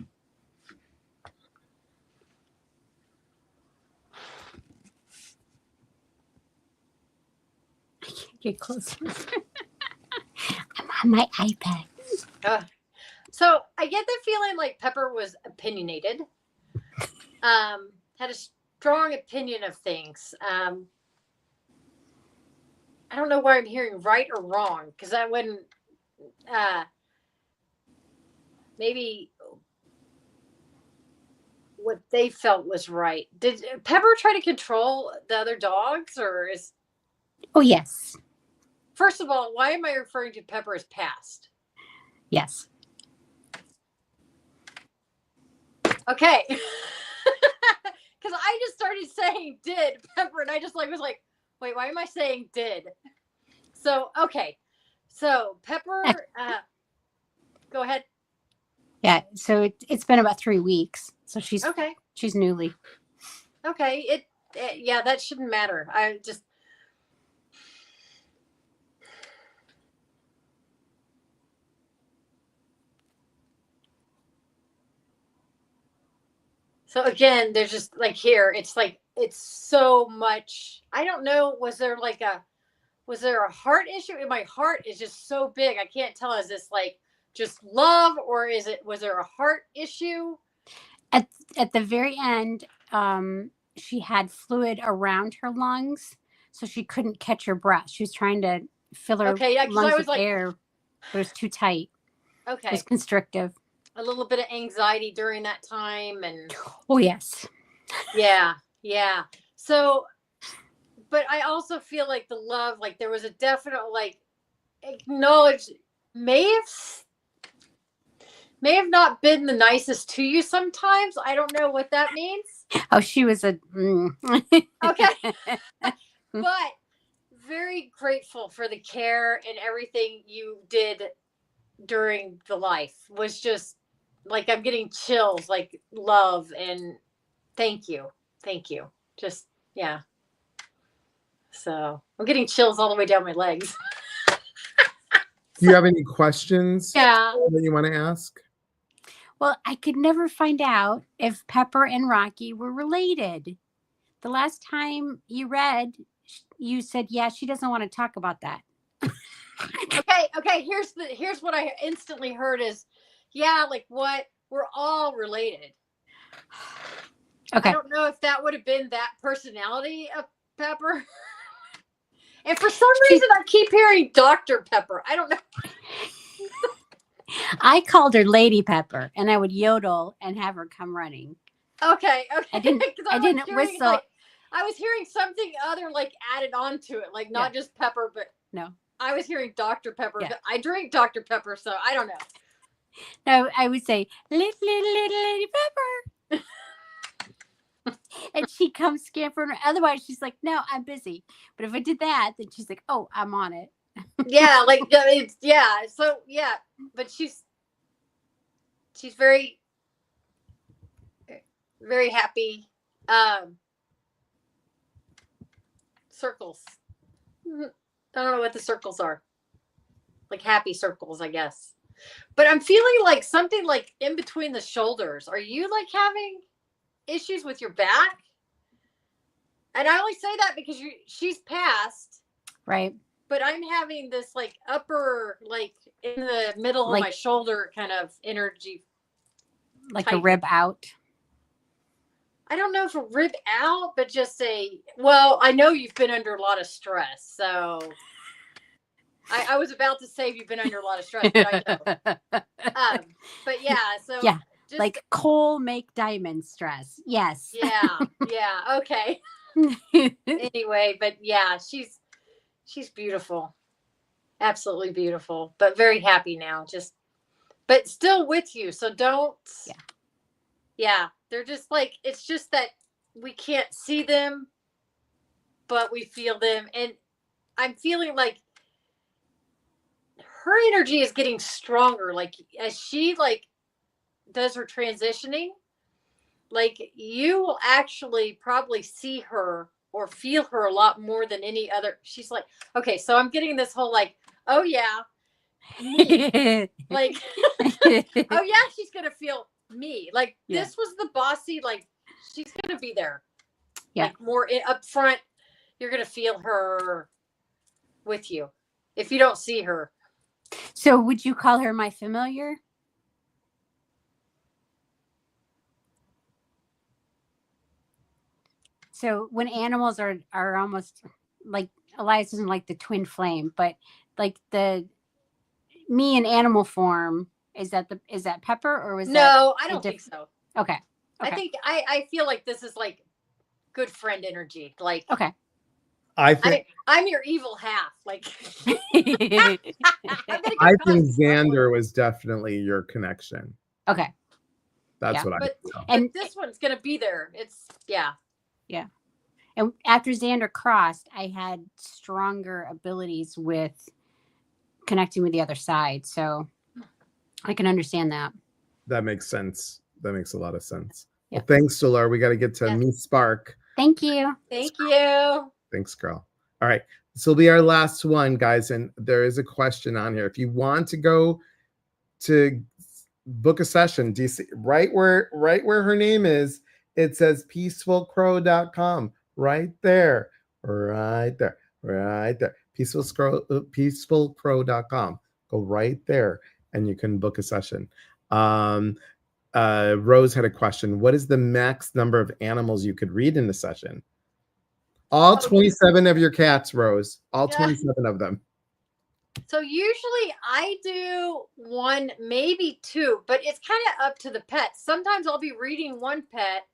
I can't get closer. I'm on my iPad. So I get the feeling like Pepper was opinionated. Had a strong opinion of things. I don't know where I'm hearing right or wrong because I wouldn't. Maybe what they felt was right. Did Pepper try to control the other dogs, or is? Oh, yes. First of all, why am I referring to Pepper as past? Yes. Okay. Because I just started saying did Pepper, and I just was like, wait, why am I saying did? So, okay. So Pepper, go ahead. Yeah. So it's been about 3 weeks. So she's newly. Okay. Yeah, that shouldn't matter. I just. So again, there's just like here, it's so much. I don't know. Was there a heart issue? My heart is just so big. I can't tell. Is this like just love, or was there a heart issue? At the very end, she had fluid around her lungs, so she couldn't catch her breath. She was trying to fill her lungs with air, but it was too tight. Okay. It was constrictive. A little bit of anxiety during that time, and oh yes. Yeah. So, but I also feel like the love, like there was a definite acknowledged, may have not been the nicest to you sometimes. I don't know what that means. Oh, she was a okay. But very grateful for the care and everything you did during the life. Was just like, I'm getting chills, like love and thank you. Just, yeah. So I'm getting chills all the way down my legs. Do you have any questions that you want to ask? Well, I could never find out if Pepper and Rocky were related. The last time you read, you said, yeah, she doesn't want to talk about that. Okay. Here's what I instantly heard is, yeah, like what? We're all related. Okay. I don't know if that would have been that personality of Pepper. And for some reason, I keep hearing Dr. Pepper. I don't know. I called her Lady Pepper, and I would yodel and have her come running. Okay. I didn't whistle. I was hearing something other added on to it, not just Pepper, but no. I was hearing Dr. Pepper. Yeah. But I drink Dr. Pepper, so I don't know. No, I would say, little Lady Pepper. And she comes scampering. Otherwise, she's like, no, I'm busy. But if I did that, then she's like, oh, I'm on it. Yeah, it's, yeah. So, yeah. But she's very, very happy. Circles. I don't know what the circles are. Like happy circles, I guess. But I'm feeling like something in between the shoulders. Are you having issues with your back? And I only say that because she's passed. Right. But I'm having this like upper, like in the middle of my shoulder kind of energy. Like a rib out. I don't know if a rib out, but just well, I know you've been under a lot of stress. So I was about to say you've been under a lot of stress, but I know. But yeah, so. Yeah. Just, like coal make diamond stress. Yes. Yeah. Yeah. Okay. Anyway, but yeah, she's beautiful. Absolutely beautiful, but very happy now. But still with you. So don't. Yeah. Yeah. They're just like, it's just that we can't see them, but we feel them. And I'm feeling like her energy is getting stronger. Like as she does her transitioning, like you will actually probably see her or feel her a lot more than any other. She's like, okay, so I'm getting this whole like, oh yeah, me. Like, oh yeah, she's gonna feel me. Like this was the bossy, like she's gonna be there. Yeah. Like more up front, you're gonna feel her with you if you don't see her. So would you call her my familiar? So when animals are almost like, Elias doesn't like the twin flame, but like me in animal form, is that Pepper or was that? No, I don't think so. Okay. I think I feel like this is like good friend energy. Like, okay. I think I'm your evil half. Like, I think Xander was definitely your connection. Okay. That's what I but, feel. And this one's gonna be there. It's Yeah. And after Xander crossed, I had stronger abilities with connecting with the other side. So I can understand that. That makes sense. That makes a lot of sense. Yeah. Well, thanks, Solar. We got to get to Me Spark. Thank you. Thank you. Thanks, girl. All right. This will be our last one, guys. And there is a question on here. If you want to go to book a session, do you see right where her name is? It says peacefulcrow.com. Right there. Peacefulcrow.com. Go right there and you can book a session. Rose had a question. What is the max number of animals you could read in a session? All 27 of your cats, Rose. All 27 of them. So usually I do one, maybe two, but it's kind of up to the pet. Sometimes I'll be reading one pet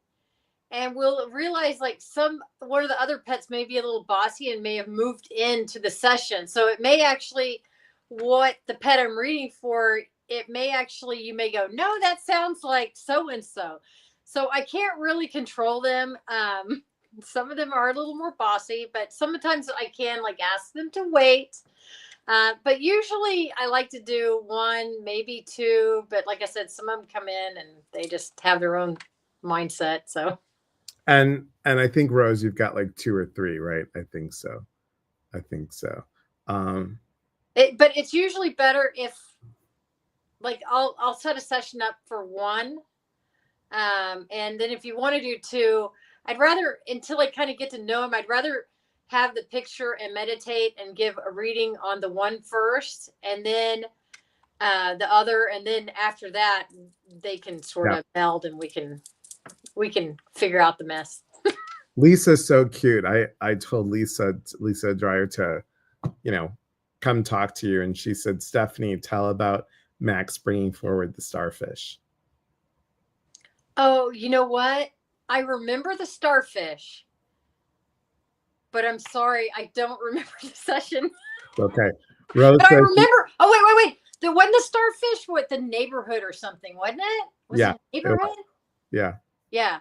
and we'll realize like one of the other pets may be a little bossy and may have moved into the session. So it may actually, what the pet I'm reading for, it may actually, you may go, no, that sounds like so-and-so. So I can't really control them. Some of them are a little more bossy, but sometimes I can like ask them to wait. But usually I like to do one, maybe two, but like I said, some of them come in and they just have their own mindset. So. And I think, Rose, you've got like 2 or 3, right? I think so. But it's usually better if like I'll set a session up for one. And then if you want to do 2, I'd rather, until I kind of get to know them, I'd rather have the picture and meditate and give a reading on the one first and then the other. And then after that, they can sort of meld and we can figure out the mess. Lisa's so cute. I told Lisa Dreyer to, come talk to you. And she said, Stephanie, tell about Max bringing forward the starfish. Oh, you know what? I remember the starfish, but I'm sorry, I don't remember the session. Okay. Rose, but I remember. Oh, wait. There wasn't the starfish with the neighborhood or something, wasn't it? Was it neighborhood? Yeah. Yeah.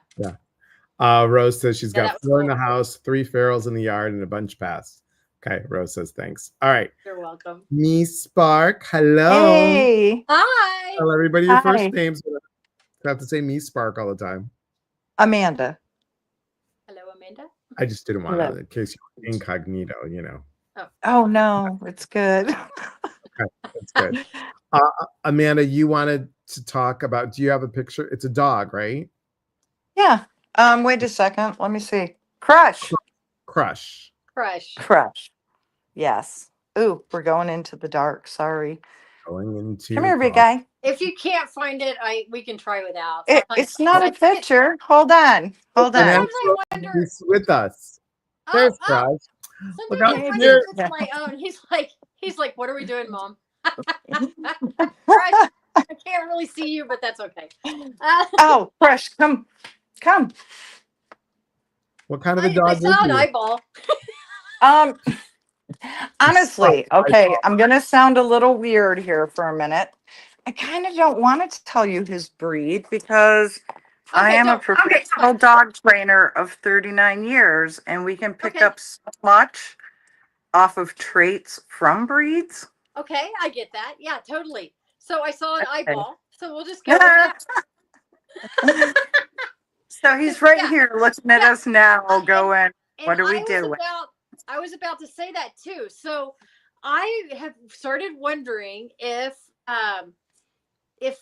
Rose says she's got 4 in the house, 3 ferals in the yard, and a bunch passed. Okay. Rose says thanks. All right. You're welcome. Me Spark. Hello. Hey. Hi. Tell everybody your first names. I have to say Me Spark all the time. Amanda. Hello, Amanda. I just didn't want to, in case you're incognito, Oh no, it's good. Okay, that's good. Amanda, you wanted to talk about, do you have a picture? It's a dog, right? Yeah. Wait a second. Let me see. Crush. Crush. Crush. Yes. Ooh, we're going into the dark. Sorry. Going into Come here, big guy. If you can't find it, we can try without. It's not a picture. Hold on. Hold on. Sometimes I wonder. He's with us. There's Crush. Look Sometimes out I wonder here. if it's my own. He's like, what are we doing, Mom? Crush, I can't really see you, but that's okay. Oh, Crush, come. What kind of a dog I is saw an he? eyeball. Honestly, okay, I'm going to sound a little weird here for a minute. I kind of don't want to tell you his breed because I am a professional dog trainer of 39 years, and we can pick up so much off of traits from breeds. Okay, I get that. Yeah, totally. So I saw an eyeball, so we'll just go with that. So he's right here looking at us now, going, what are we doing? I was about to say that too. So I have started wondering if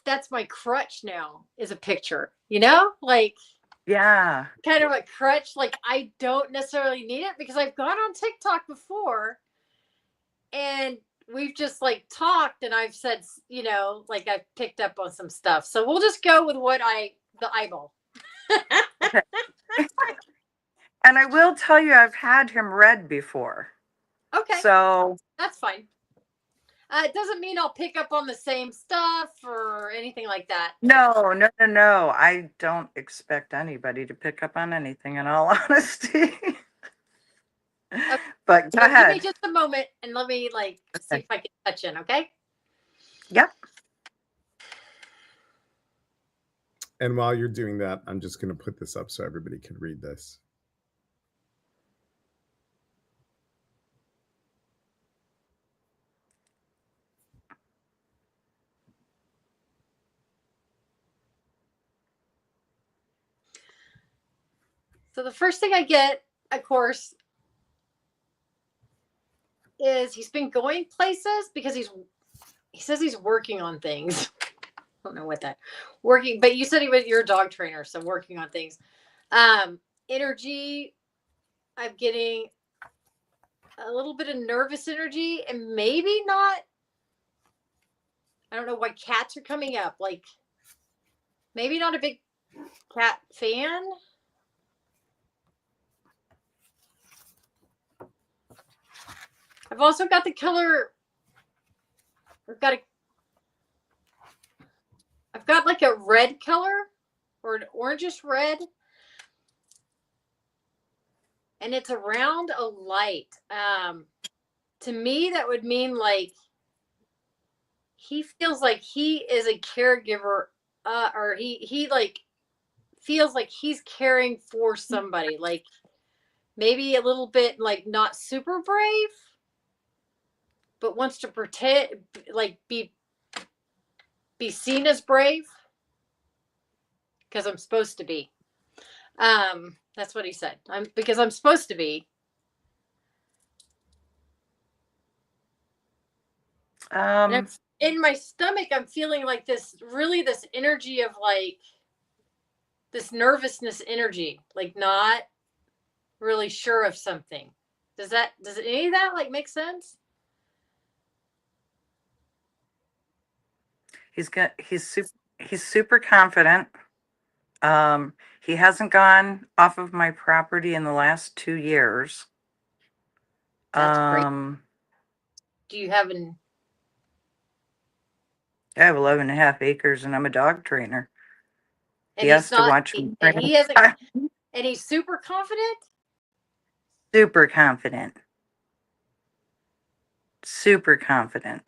that's my crutch now is a picture, like, yeah, kind of a crutch. Like, I don't necessarily need it because I've gone on TikTok before and we've just like talked and I've said, like I've picked up on some stuff. So we'll just go with the eyeball. Okay. And I will tell you, I've had him read before. Okay. So that's fine. It doesn't mean I'll pick up on the same stuff or anything like that. No. I don't expect anybody to pick up on anything, in all honesty. Okay. But go ahead. Give me just a moment and let me see if I can touch in, okay? Yep. And while you're doing that, I'm just going to put this up so everybody can read this. So the first thing I get, of course, is he's been going places because he says he's working on things. I don't know what that working, but you said you're a dog trainer, so working on things. Energy, I'm getting a little bit of nervous energy and maybe not. I don't know why cats are coming up. Like, maybe not a big cat fan. I've also got the color. I've got like a red color or an orangish red. And it's around a light. To me, that would mean like he feels like he is a caregiver, or he like feels like he's caring for somebody, like maybe a little bit like not super brave, but wants to pretend like be seen as brave because I'm supposed to be. That's what he said. Because I'm supposed to be. In my stomach, I'm feeling like this energy of like this nervousness energy, like not really sure of something. Does any of that like make sense? He's super confident. He hasn't gone off of my property in the last 2 years. That's great. Do you have I have 11 and a half acres and I'm a dog trainer. And he has to watch me. And he hasn't. And he's super confident? Super confident. Super confident.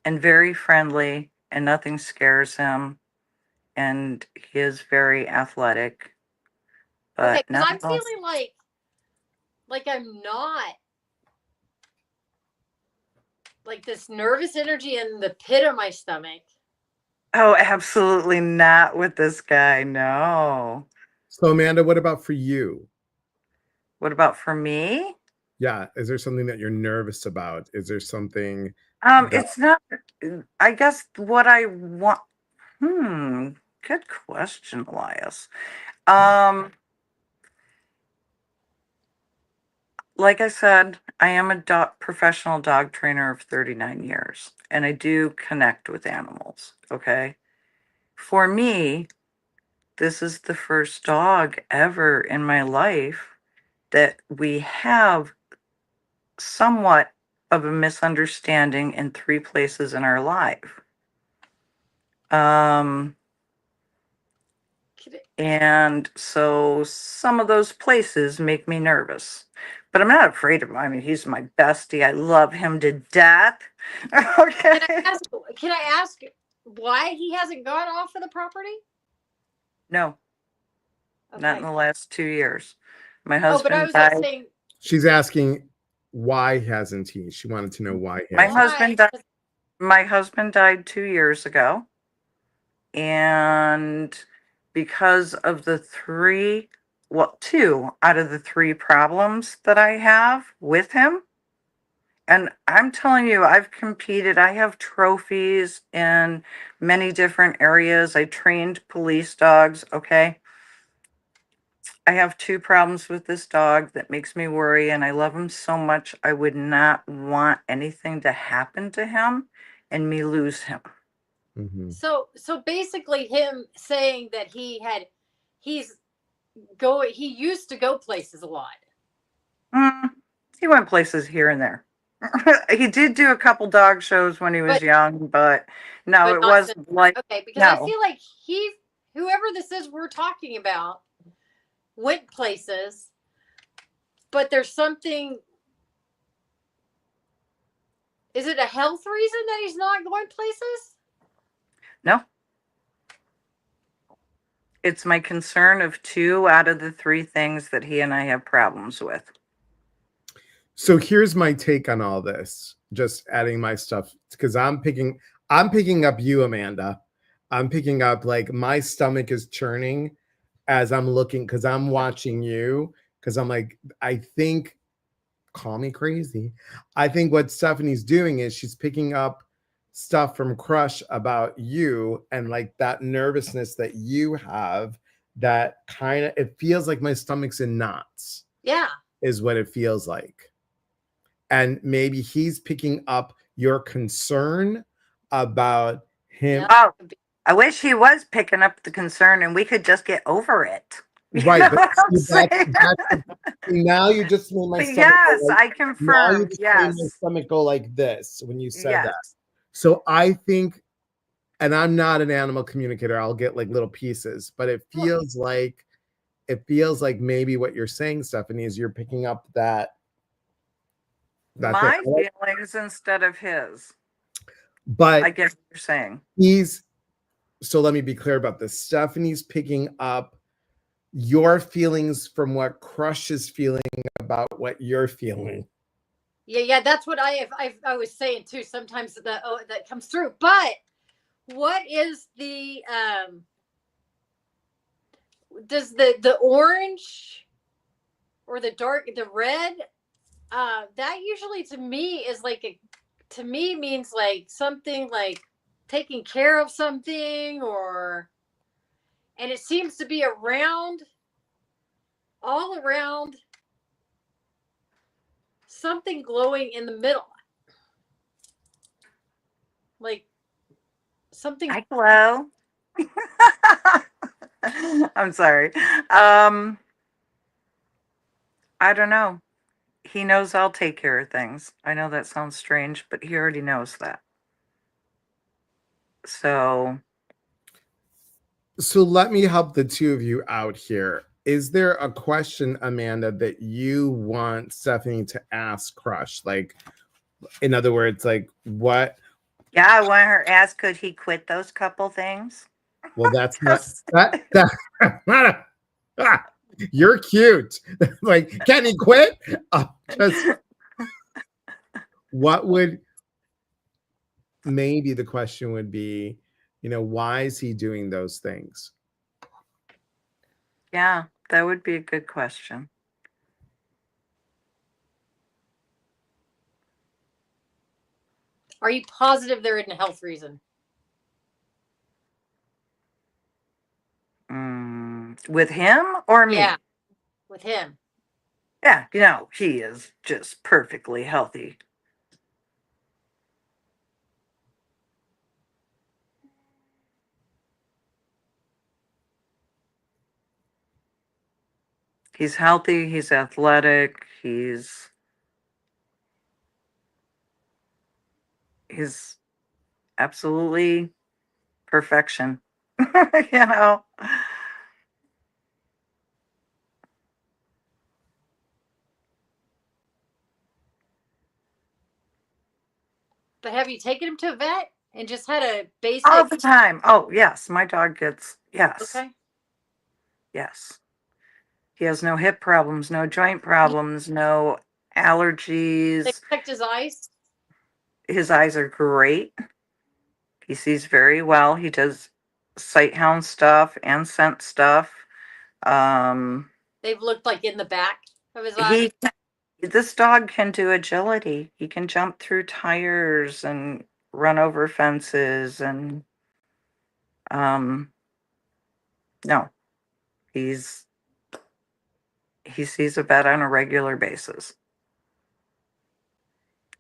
And very friendly, and nothing scares him. And he is very athletic. But okay, because I'm feeling like I'm not like this nervous energy in the pit of my stomach. Oh, absolutely not with this guy. No. So Amanda, what about for you? What about for me? Yeah. Is there something that you're nervous about? Is there something? It's not, I guess what I want. Good question, Elias. like I said, I am a professional dog trainer of 39 years, and I do connect with animals. Okay. For me, this is the first dog ever in my life that we have somewhat of a misunderstanding in three places in our life. And so some of those places make me nervous, but I'm not afraid of him. I mean, he's my bestie. I love him to death. Okay. Can I ask why he hasn't gone off of the property? No, okay. Not in the last 2 years. My husband but I was died. like saying, she's asking why hasn't he? She wanted to know why he My hasn't. husband died. My husband died 2 years ago. And because of two out of the three problems that I have with him, and I'm telling you, I've competed, I have trophies in many different areas. I trained police dogs, okay? I have two problems with this dog that makes me worry, and I love him so much. I would not want anything to happen to him and me lose him. Mm-hmm. So basically him saying that he used to go places a lot. He went places here and there. He did do a couple dog shows when he was young, but no, it wasn't like, okay, because I feel like whoever this is we're talking about went places, but there's something. Is it a health reason that he's not going places? No. It's my concern of two out of the three things that he and I have problems with. So here's my take on all this. Just adding my stuff because I'm picking up you, Amanda. I'm picking up like my stomach is churning as I'm looking because I'm watching you because I'm like, I think, call me crazy. I think what Stephanie's doing is she's picking up stuff from Crush about you and like that nervousness that you have that kind of, it feels like my stomach's in knots. Yeah. Is what it feels like. And maybe he's picking up your concern about him. Oh, I wish he was picking up the concern and we could just get over it. Right. But now you just made my stomach. Yes, I confirm. Now you just yes. made my stomach go like this when you said yes. that. So I think, and I'm not an animal communicator, I'll get like little pieces, but it feels like maybe what you're saying, Stephanie, is you're picking up that my feelings instead of his. But I guess what you're saying. So let me be clear about this. Stephanie's picking up your feelings from what Crush is feeling about what you're feeling. Yeah, that's what I was saying too. Sometimes that comes through. But what is the does the orange or the red that usually to me is like means like something like taking care of something, and it seems to be all around something glowing in the middle, like something. I glow. I'm sorry. I don't know. He knows I'll take care of things. I know that sounds strange, but he already knows that. So let me help the two of you out here. Is there a question, Amanda, that you want Stephanie to ask Crush? Like, in other words, like what? Yeah, I want her to ask, could he quit those couple things? Well, that's not that. You're cute. Like, can he quit? Just what would maybe the question would be, why is he doing those things? Yeah, that would be a good question. Are you positive there isn't a health reason? With him or me? Yeah, with him. Yeah, he is just perfectly healthy. He's healthy, he's athletic, he's absolutely perfection. you know. But have you taken him to a vet and just had a basic? All the time. Oh, yes. My dog yes. Okay. Yes. He has no hip problems, no joint problems, no They allergies. checked his eyes. His eyes are great. He sees very well. He does sight hound stuff and scent stuff. They've looked like in the back of his eyes. He this dog can do agility. He can jump through tires and run over fences and no. He's he sees a vet on a regular basis.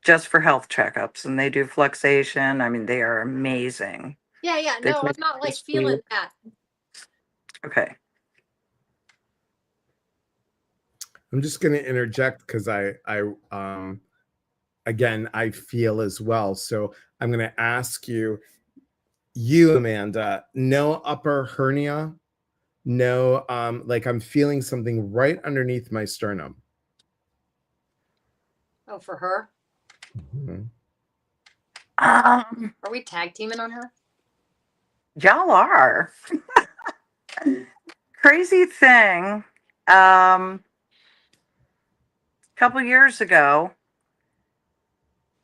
Just for health checkups, and they do fluxation. I mean, they are amazing. Yeah. They No, I'm not like feeling that. Okay. I'm just going to interject because again, I feel as well. So I'm going to ask you, Amanda, no upper hernia, no, like I'm feeling something right underneath my sternum. Oh, for her? Mm-hmm. Are we tag teaming on her? Y'all are. Crazy thing. A couple years ago,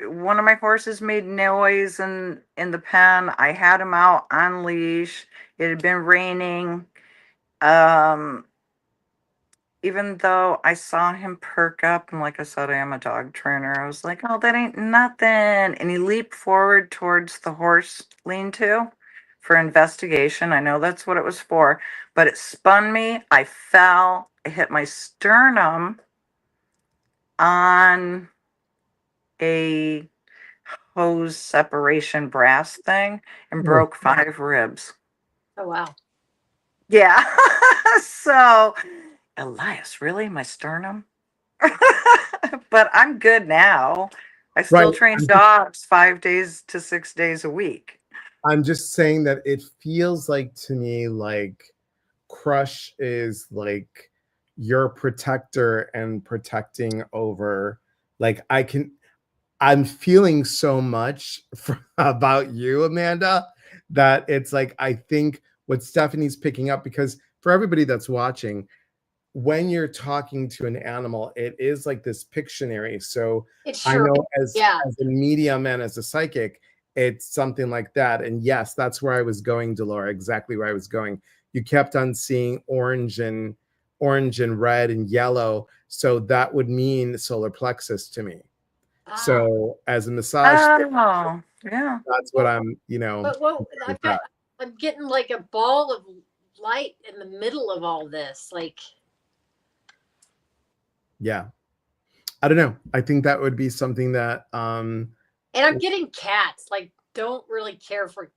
one of my horses made noise in the pen. I had him out on leash. It had been raining. Even though I saw him perk up, and like I said, I am a dog trainer, I was like, oh, that ain't nothing. And he leaped forward towards the horse lean-to for investigation. I know that's what it was for, but it spun me. I fell. I hit my sternum on a hose separation brass thing and broke 5 ribs. Oh, wow. Yeah. So, Elias, really? My sternum? But I'm good now. I still train dogs 5 days to 6 days a week. I'm just saying that it feels like to me like Crush is like your protector and protecting over, like I'm feeling so much about you, Amanda, that it's like I think what Stephanie's picking up, because for everybody that's watching, when you're talking to an animal, it is like this Pictionary. So I know as a medium and as a psychic, it's something like that. And yes, that's where I was going, Delora, exactly where I was going. You kept on seeing orange and red and yellow. So that would mean solar plexus to me. So as a massage, yeah, that's what I'm, But I'm getting like a ball of light in the middle of all this. Like, yeah, I don't know. I think that would be something that, and I'm getting cats, like, don't really care for.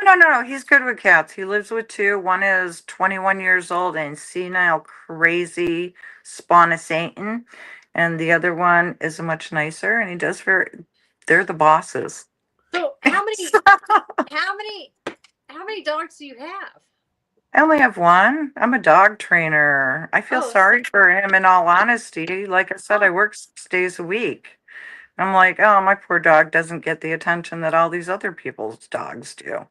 Oh, no. He's good with cats. He lives with 2. One is 21 years old and senile, crazy, spawn of Satan. And the other one is much nicer, and they're the bosses. So how many dogs do you have? I only have one. I'm a dog trainer. I feel sorry for him, in all honesty. Like I said, I work 6 days a week. I'm like, oh, my poor dog doesn't get the attention that all these other people's dogs do.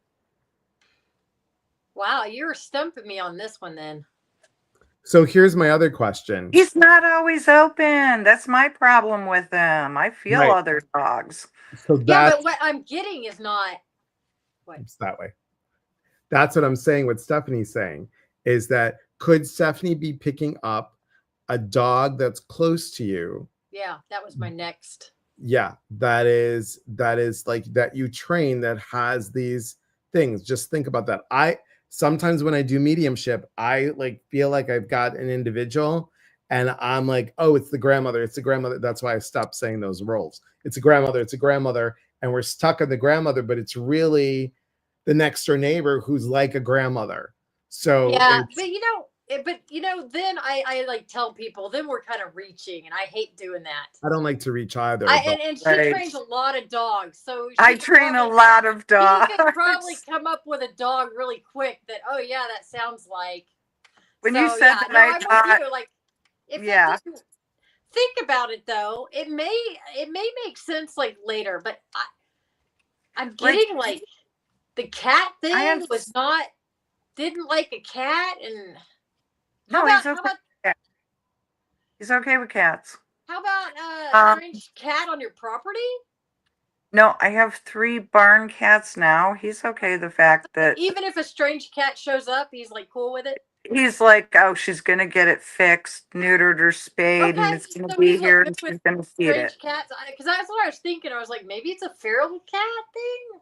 Wow, you're stumping me on this one then. So here's my other question. He's not always open. That's my problem with him. I feel other dogs. So but what I'm getting is not what it's that way. That's what I'm saying. What Stephanie's saying is that could Stephanie be picking up a dog that's close to you? Yeah, that was my next. Yeah, that is like that you train, that has these things. Just think about that. Sometimes when I do mediumship, I like feel like I've got an individual, And I'm like, oh, it's the grandmother. It's the grandmother. That's why I stopped saying those roles. It's a grandmother. It's a grandmother. And we're stuck on the grandmother, but it's really the next door neighbor who's like a grandmother. So yeah, but then I like tell people, then we're kind of reaching, and I hate doing that. I don't like to reach either. And she trains a lot of dogs, so I train a lot of dogs. He could probably come up with a dog really quick that, oh yeah, that sounds like. When you said that, I I'm thought, with you. Like, if that doesn't, think about it though, it may make sense like later, but I'm getting like the cat thing was not didn't like a cat, and he's okay with cats. How about a strange cat on your property? No, I have 3 barn cats now. He's okay. The fact that even if a strange cat shows up, he's like cool with it. He's like, oh, she's gonna get it fixed, neutered, or spayed, and it's gonna be here, and she's gonna feed it. Cats, because that's what I was thinking. I was like, maybe it's a feral cat thing.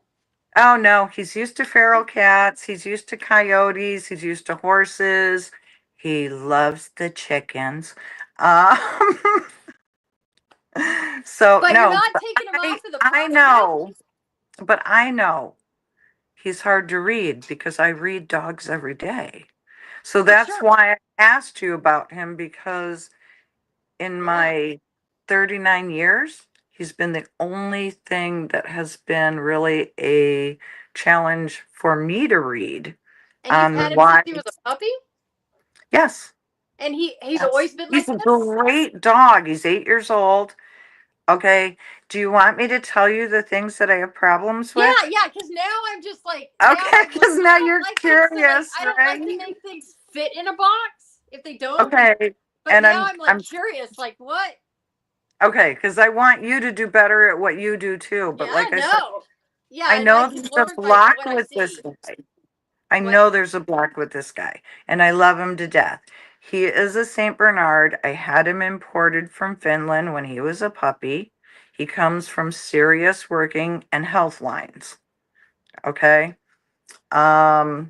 Oh no, he's used to feral cats. He's used to coyotes. He's used to horses. He loves the chickens. So but no, you're not taking him off of the property. I know, but I know he's hard to read because I read dogs every day. So that's why I asked you about him, because in my 39 years, he's been the only thing that has been really a challenge for me to read. And you've had him since he was a puppy? Yes. And he's always been like this? He's a great dog. He's 8 years old. Okay. Do you want me to tell you the things that I have problems with? Yeah, because now I'm just like, okay, because now you're curious, I don't like to make things fit in a box if they don't. Okay. But now I'm curious, like what? Okay, because I want you to do better at what you do too. But like I said, I know there's a block with this guy. I know there's a block with this guy, and I love him to death. He is a Saint Bernard. I had him imported from Finland when he was a puppy. He comes from Serious Working and Health Lines. Okay. I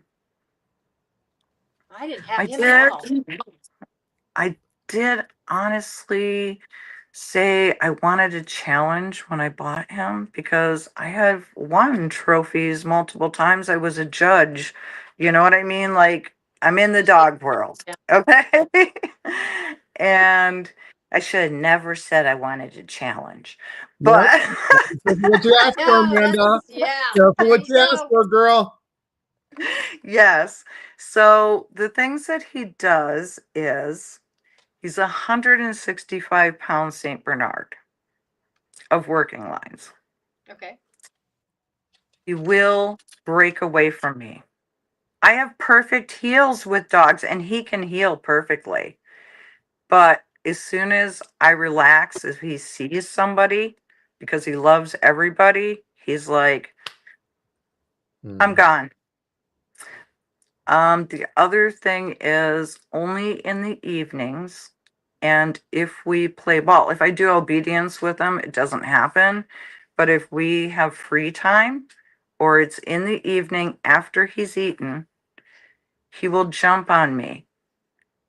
didn't have him at all. I did honestly say I wanted a challenge when I bought him, because I have won trophies multiple times. I was a judge. You know what I mean? Like, I'm in the dog world. Okay. And I should have never said I wanted a challenge. But what you asked for, Amanda. Careful what you asked for, girl. Yes. So the things that he does is he's 165-pound Saint Bernard of working lines. Okay. He will break away from me. I have perfect heels with dogs, and he can heel perfectly. But as soon as I relax, if he sees somebody, because he loves everybody, he's like, I'm gone. The other thing is only in the evenings. And if we play ball, if I do obedience with him, it doesn't happen. But if we have free time, or it's in the evening after he's eaten, he will jump on me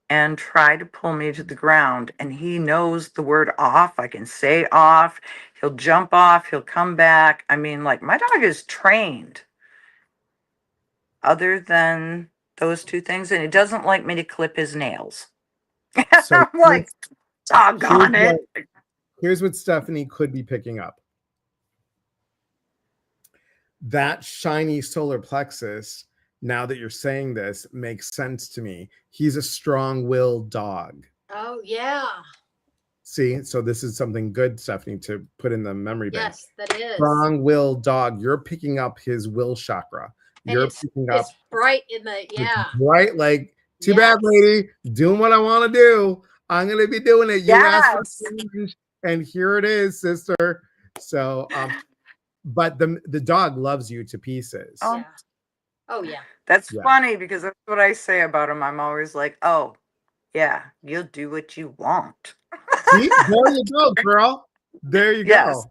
and try to pull me to the ground. And he knows the word off. I can say off. He'll jump off. He'll come back. I mean, like, my dog is trained. Other than those 2 things, and he doesn't like me to clip his nails. So I'm like, doggone it. Here's what Stephanie could be picking up. That shiny solar plexus, now that you're saying this, makes sense to me. He's a strong-willed dog. Oh, yeah. See, so this is something good, Stephanie, to put in the memory bank. Yes, that is. Strong-willed dog. You're picking up his will chakra. You're picking up. It's bright in the, Right? Like, too bad, lady. Doing what I want to do. I'm going to be doing it. You asked for change, and here it is, sister. So, but the dog loves you to pieces. Oh yeah. That's funny, because that's what I say about him. I'm always like, oh, yeah, you'll do what you want. See, there you go, girl. There you go.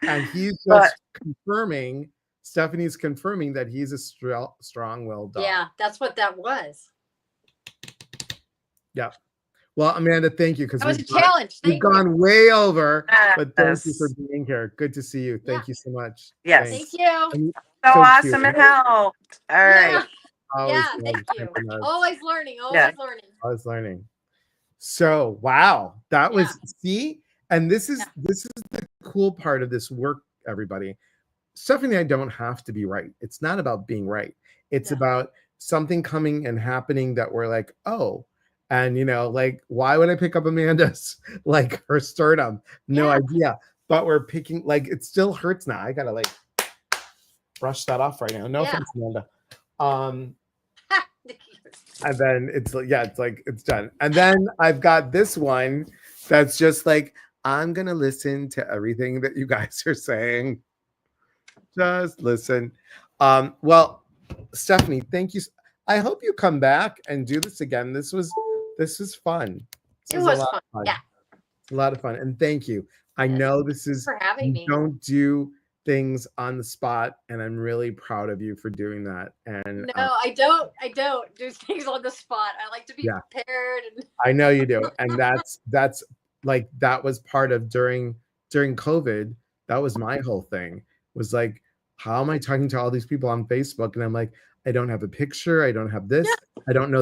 And he's just confirming, Stephanie's confirming that he's a strong-willed dog. Yeah, that's what that was. Yeah. Well, Amanda, thank you, because that was a challenge. We've gone way over, but thank you for Yes. being here. Good to see you. Thank you so much. Yes. Thanks. Thank you. And So so awesome cute. it helped. All right. Always Yeah, thank you. nice. Always learning. Yeah. Always learning. So wow, that was see, and this is the cool part of this work, everybody. Stephanie and I don't have to be right. It's not about being right. It's about something coming and happening that we're like, oh, and you know, like, why would I pick up Amanda's like her sternum? No idea. But we're picking, like, it still hurts now. I gotta like brush that off right now. No offense, Amanda. And then it's like it's done. And then I've got this one that's just like, I'm gonna listen to everything that you guys are saying. Just listen. Well, Stephanie, thank you. I hope you come back and do this again. This was fun. It was fun. Yeah. It's a lot of fun. And thank you. I know this is for having me. Don't do things on the spot, and I'm really proud of you for doing that. And no, I don't do things on the spot. I like to be prepared. And I know you do. And that's like, that was part of during COVID. That was my whole thing, was like, how am I talking to all these people on Facebook? And I'm like, I don't have a picture. I don't have this. I don't know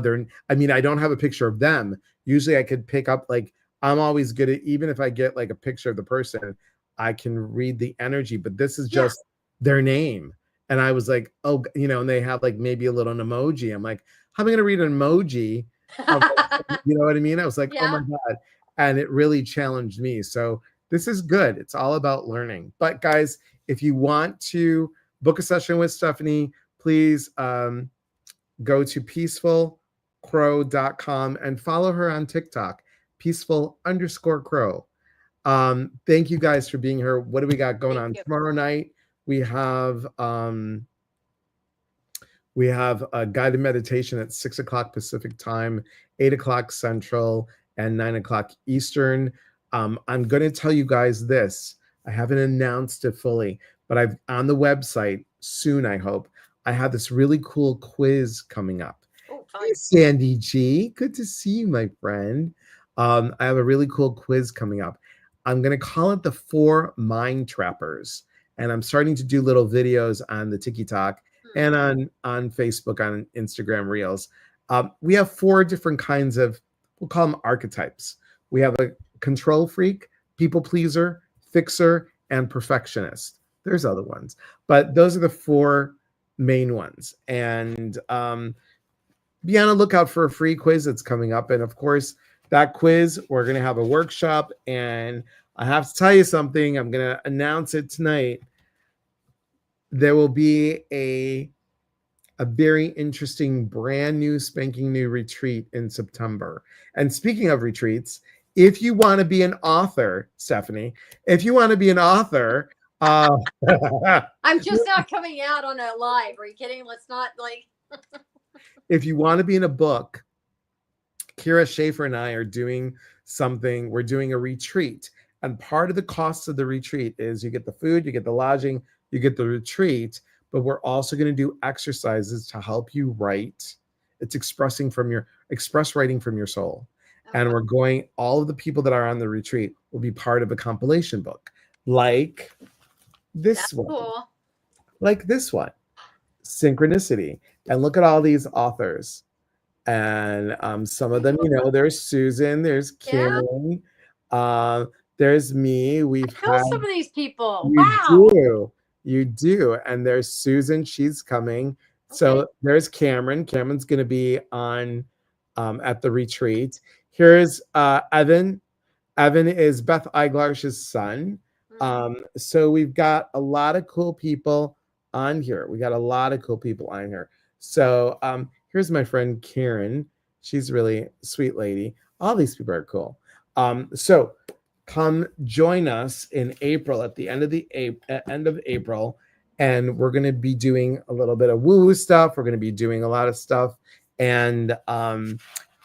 I don't have a picture of them. Usually I could pick up, like, I'm always good at, even if I get like a picture of the person, I can read the energy, but this is just their name. And I was like, oh, you know, and they have like maybe a little emoji. I'm like, how am I going to read an emoji? You know what I mean? I was like, oh my God. And it really challenged me. So this is good. It's all about learning. But guys, if you want to book a session with Stephanie, please go to peacefulcrow.com and follow her on TikTok, peaceful_crow. Thank you guys for being here. What do we got going on tomorrow night? We have a guided meditation at 6:00 Pacific time, 8:00 Central, and 9:00 Eastern. I'm going to tell you guys this. I haven't announced it fully, but I've on the website soon, I hope. I have this really cool quiz coming up. Hey, Sandy G. Good to see you, my friend. I have a really cool quiz coming up. I'm going to call it the 4 Mind Trappers. And I'm starting to do little videos on the TikTok and on Facebook, on Instagram Reels. We have 4 different kinds of, we'll call them archetypes. We have a control freak, people pleaser, fixer, and perfectionist. There's other ones, but those are the 4 main ones. And be on the lookout for a free quiz that's coming up. And of course, that quiz, we're going to have a workshop. And I have to tell you something. I'm going to announce it tonight. There will be a very interesting, brand new, spanking new retreat in September. And speaking of retreats, if you want to be an author, Stephanie, if you want to be an author, I'm just not coming out on a live. Are you kidding? Let's not like. If you want to be in a book, Kira Schaefer and I are doing something. We're doing a retreat. And part of the cost of the retreat is you get the food, you get the lodging, you get the retreat, but we're also going to do exercises to help you write. It's express writing from your soul. Okay. And we're going, all of the people that are on the retreat will be part of a compilation book, like this one. Cool. Like this one, Synchronicity. And look at all these authors. And some of them, you know, there's Susan, there's Kim, there's me. We've had some of these people. You do. And there's Susan, she's coming. Okay. So there's Cameron. Cameron's going to be on at the retreat. Here's Evan. Evan is Beth Eiglarsh's son. Mm-hmm. So we've got a lot of cool people on here. So here's my friend Karen. She's a really sweet lady. All these people are cool. So come join us in April, at the end of April, and we're going to be doing a little bit of woo-woo stuff. We're going to be doing a lot of stuff. And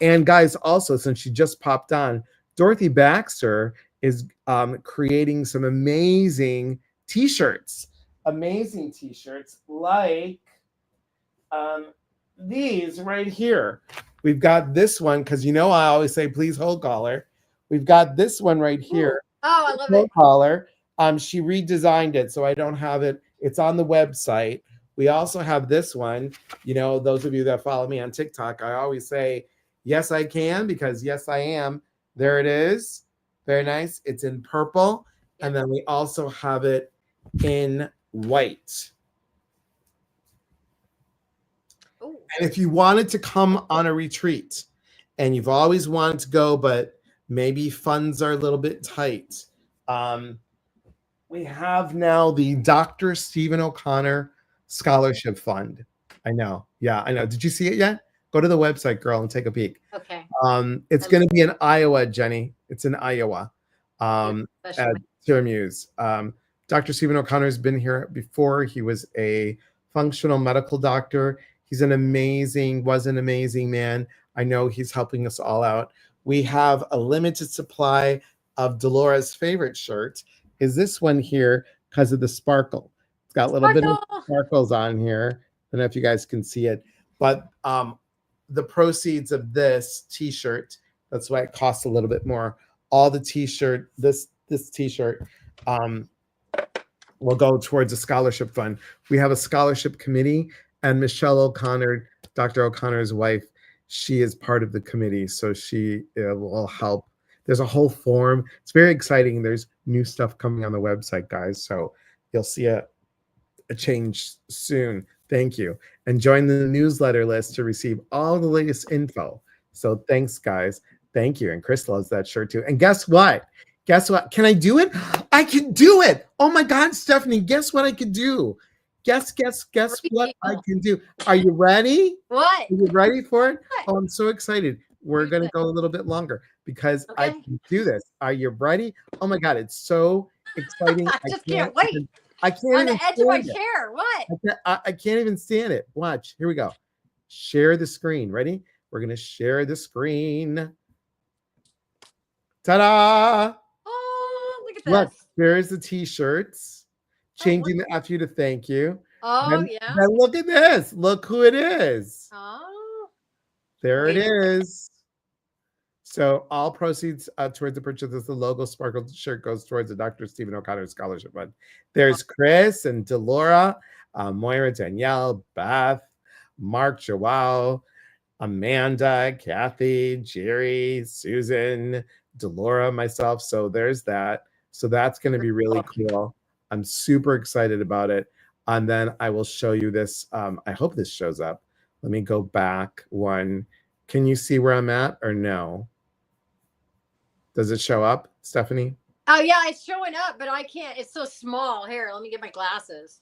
guys, also, since she just popped on, Dorothy Baxter is creating some amazing t-shirts. Like these right here. We've got this one because I always say please hold collar. We've got this one right here. Ooh. Oh, I love hold it. Collar. She redesigned it, so I don't have it. It's on the website. We also have this one. Those of you that follow me on TikTok, I always say, yes, I can, because yes, I am. There it is. Very nice. It's in purple. Yep. And then we also have it in white. Ooh. And if you wanted to come on a retreat and you've always wanted to go, but maybe funds are a little bit tight, we have now the Dr. Stephen O'Connor Scholarship Fund. I know. Yeah, I know. Did you see it yet? Go to the website, girl, and take a peek. Okay. It's going to be in Iowa, Jenny. It's in Iowa. At Syracuse. Dr. Stephen O'Connor has been here before. He was a functional medical doctor. He's was an amazing man. I know he's helping us all out. We have a limited supply of Delora's favorite shirt. Is this one here because of the sparkle. It's got a little bit of sparkles on here. I don't know if you guys can see it, but the proceeds of this t-shirt, that's why it costs a little bit more. All the t-shirt, this t-shirt will go towards a scholarship fund. We have a scholarship committee, and Michelle O'Connor, Dr. O'Connor's wife, she is part of the committee, so she will help. There's a whole form. It's very exciting. There's new stuff coming on the website, guys. So you'll see a change soon. Thank you. And join the newsletter list to receive all the latest info. So thanks, guys. Thank you. And Chris loves that shirt too. And guess what? Can I do it? I can do it. Oh my God, Stephanie, guess what I could do? Guess what I can do. Are you ready? What? Are you ready for it? What? Oh, I'm so excited. We're going to go a little bit longer because I can do this. Are you ready? Oh my God, it's so exciting. I just can't wait. I can't on the edge of my chair. What? I can't even stand it. Watch. Here we go. Share the screen. Ready? We're going to share the screen. Ta-da! Oh, look at this. Look, there's the t-shirts. Changing the F you to thank you. Oh, yeah. Then look at this. Look who it is. Oh. There it is. So all proceeds towards the purchase of the logo sparkle shirt goes towards the Dr. Stephen O'Connor Scholarship Fund. There's Chris and Delora, Moira, Danielle, Beth, Mark, Joao, Amanda, Kathy, Jerry, Susan, Delora, myself. So there's that. So that's going to be really cool. I'm super excited about it. And then I will show you this. I hope this shows up. Let me go back one. Can you see where I'm at or no? Does it show up, Stephanie? Oh, yeah, it's showing up, but I can't. It's so small. Here, let me get my glasses.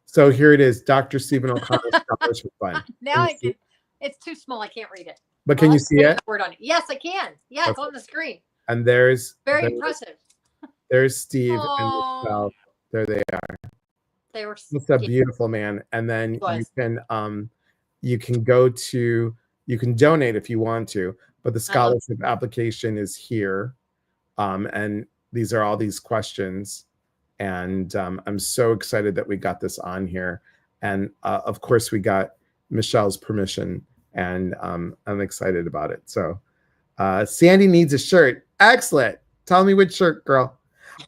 So here it is, Dr. Stephen O'Connor Scholarship Fund. Now I can. It's too small. I can't read it. But can you see it? Word on it. Yes, I can. Yeah, it's on the screen. And there's impressive. There's Steve and Michelle. There they are. They were. It's a beautiful man. And then you can go to, you can donate if you want to, but the scholarship application is here. And these are all these questions. And I'm so excited that we got this on here. And of course, we got Michelle's permission, and I'm excited about it. So Sandy needs a shirt. Excellent. Tell me which shirt, girl.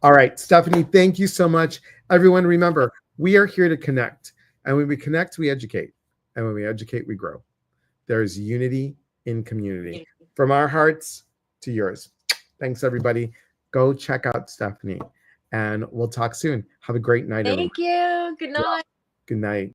All right, Stephanie, thank you so much. Everyone, remember, we are here to connect. And when we connect, we educate. And when we educate, we grow. There is unity in community. From our hearts to yours. Thanks, everybody. Go check out Stephanie. And we'll talk soon. Have a great night, everyone. Thank you. Good night. Good night.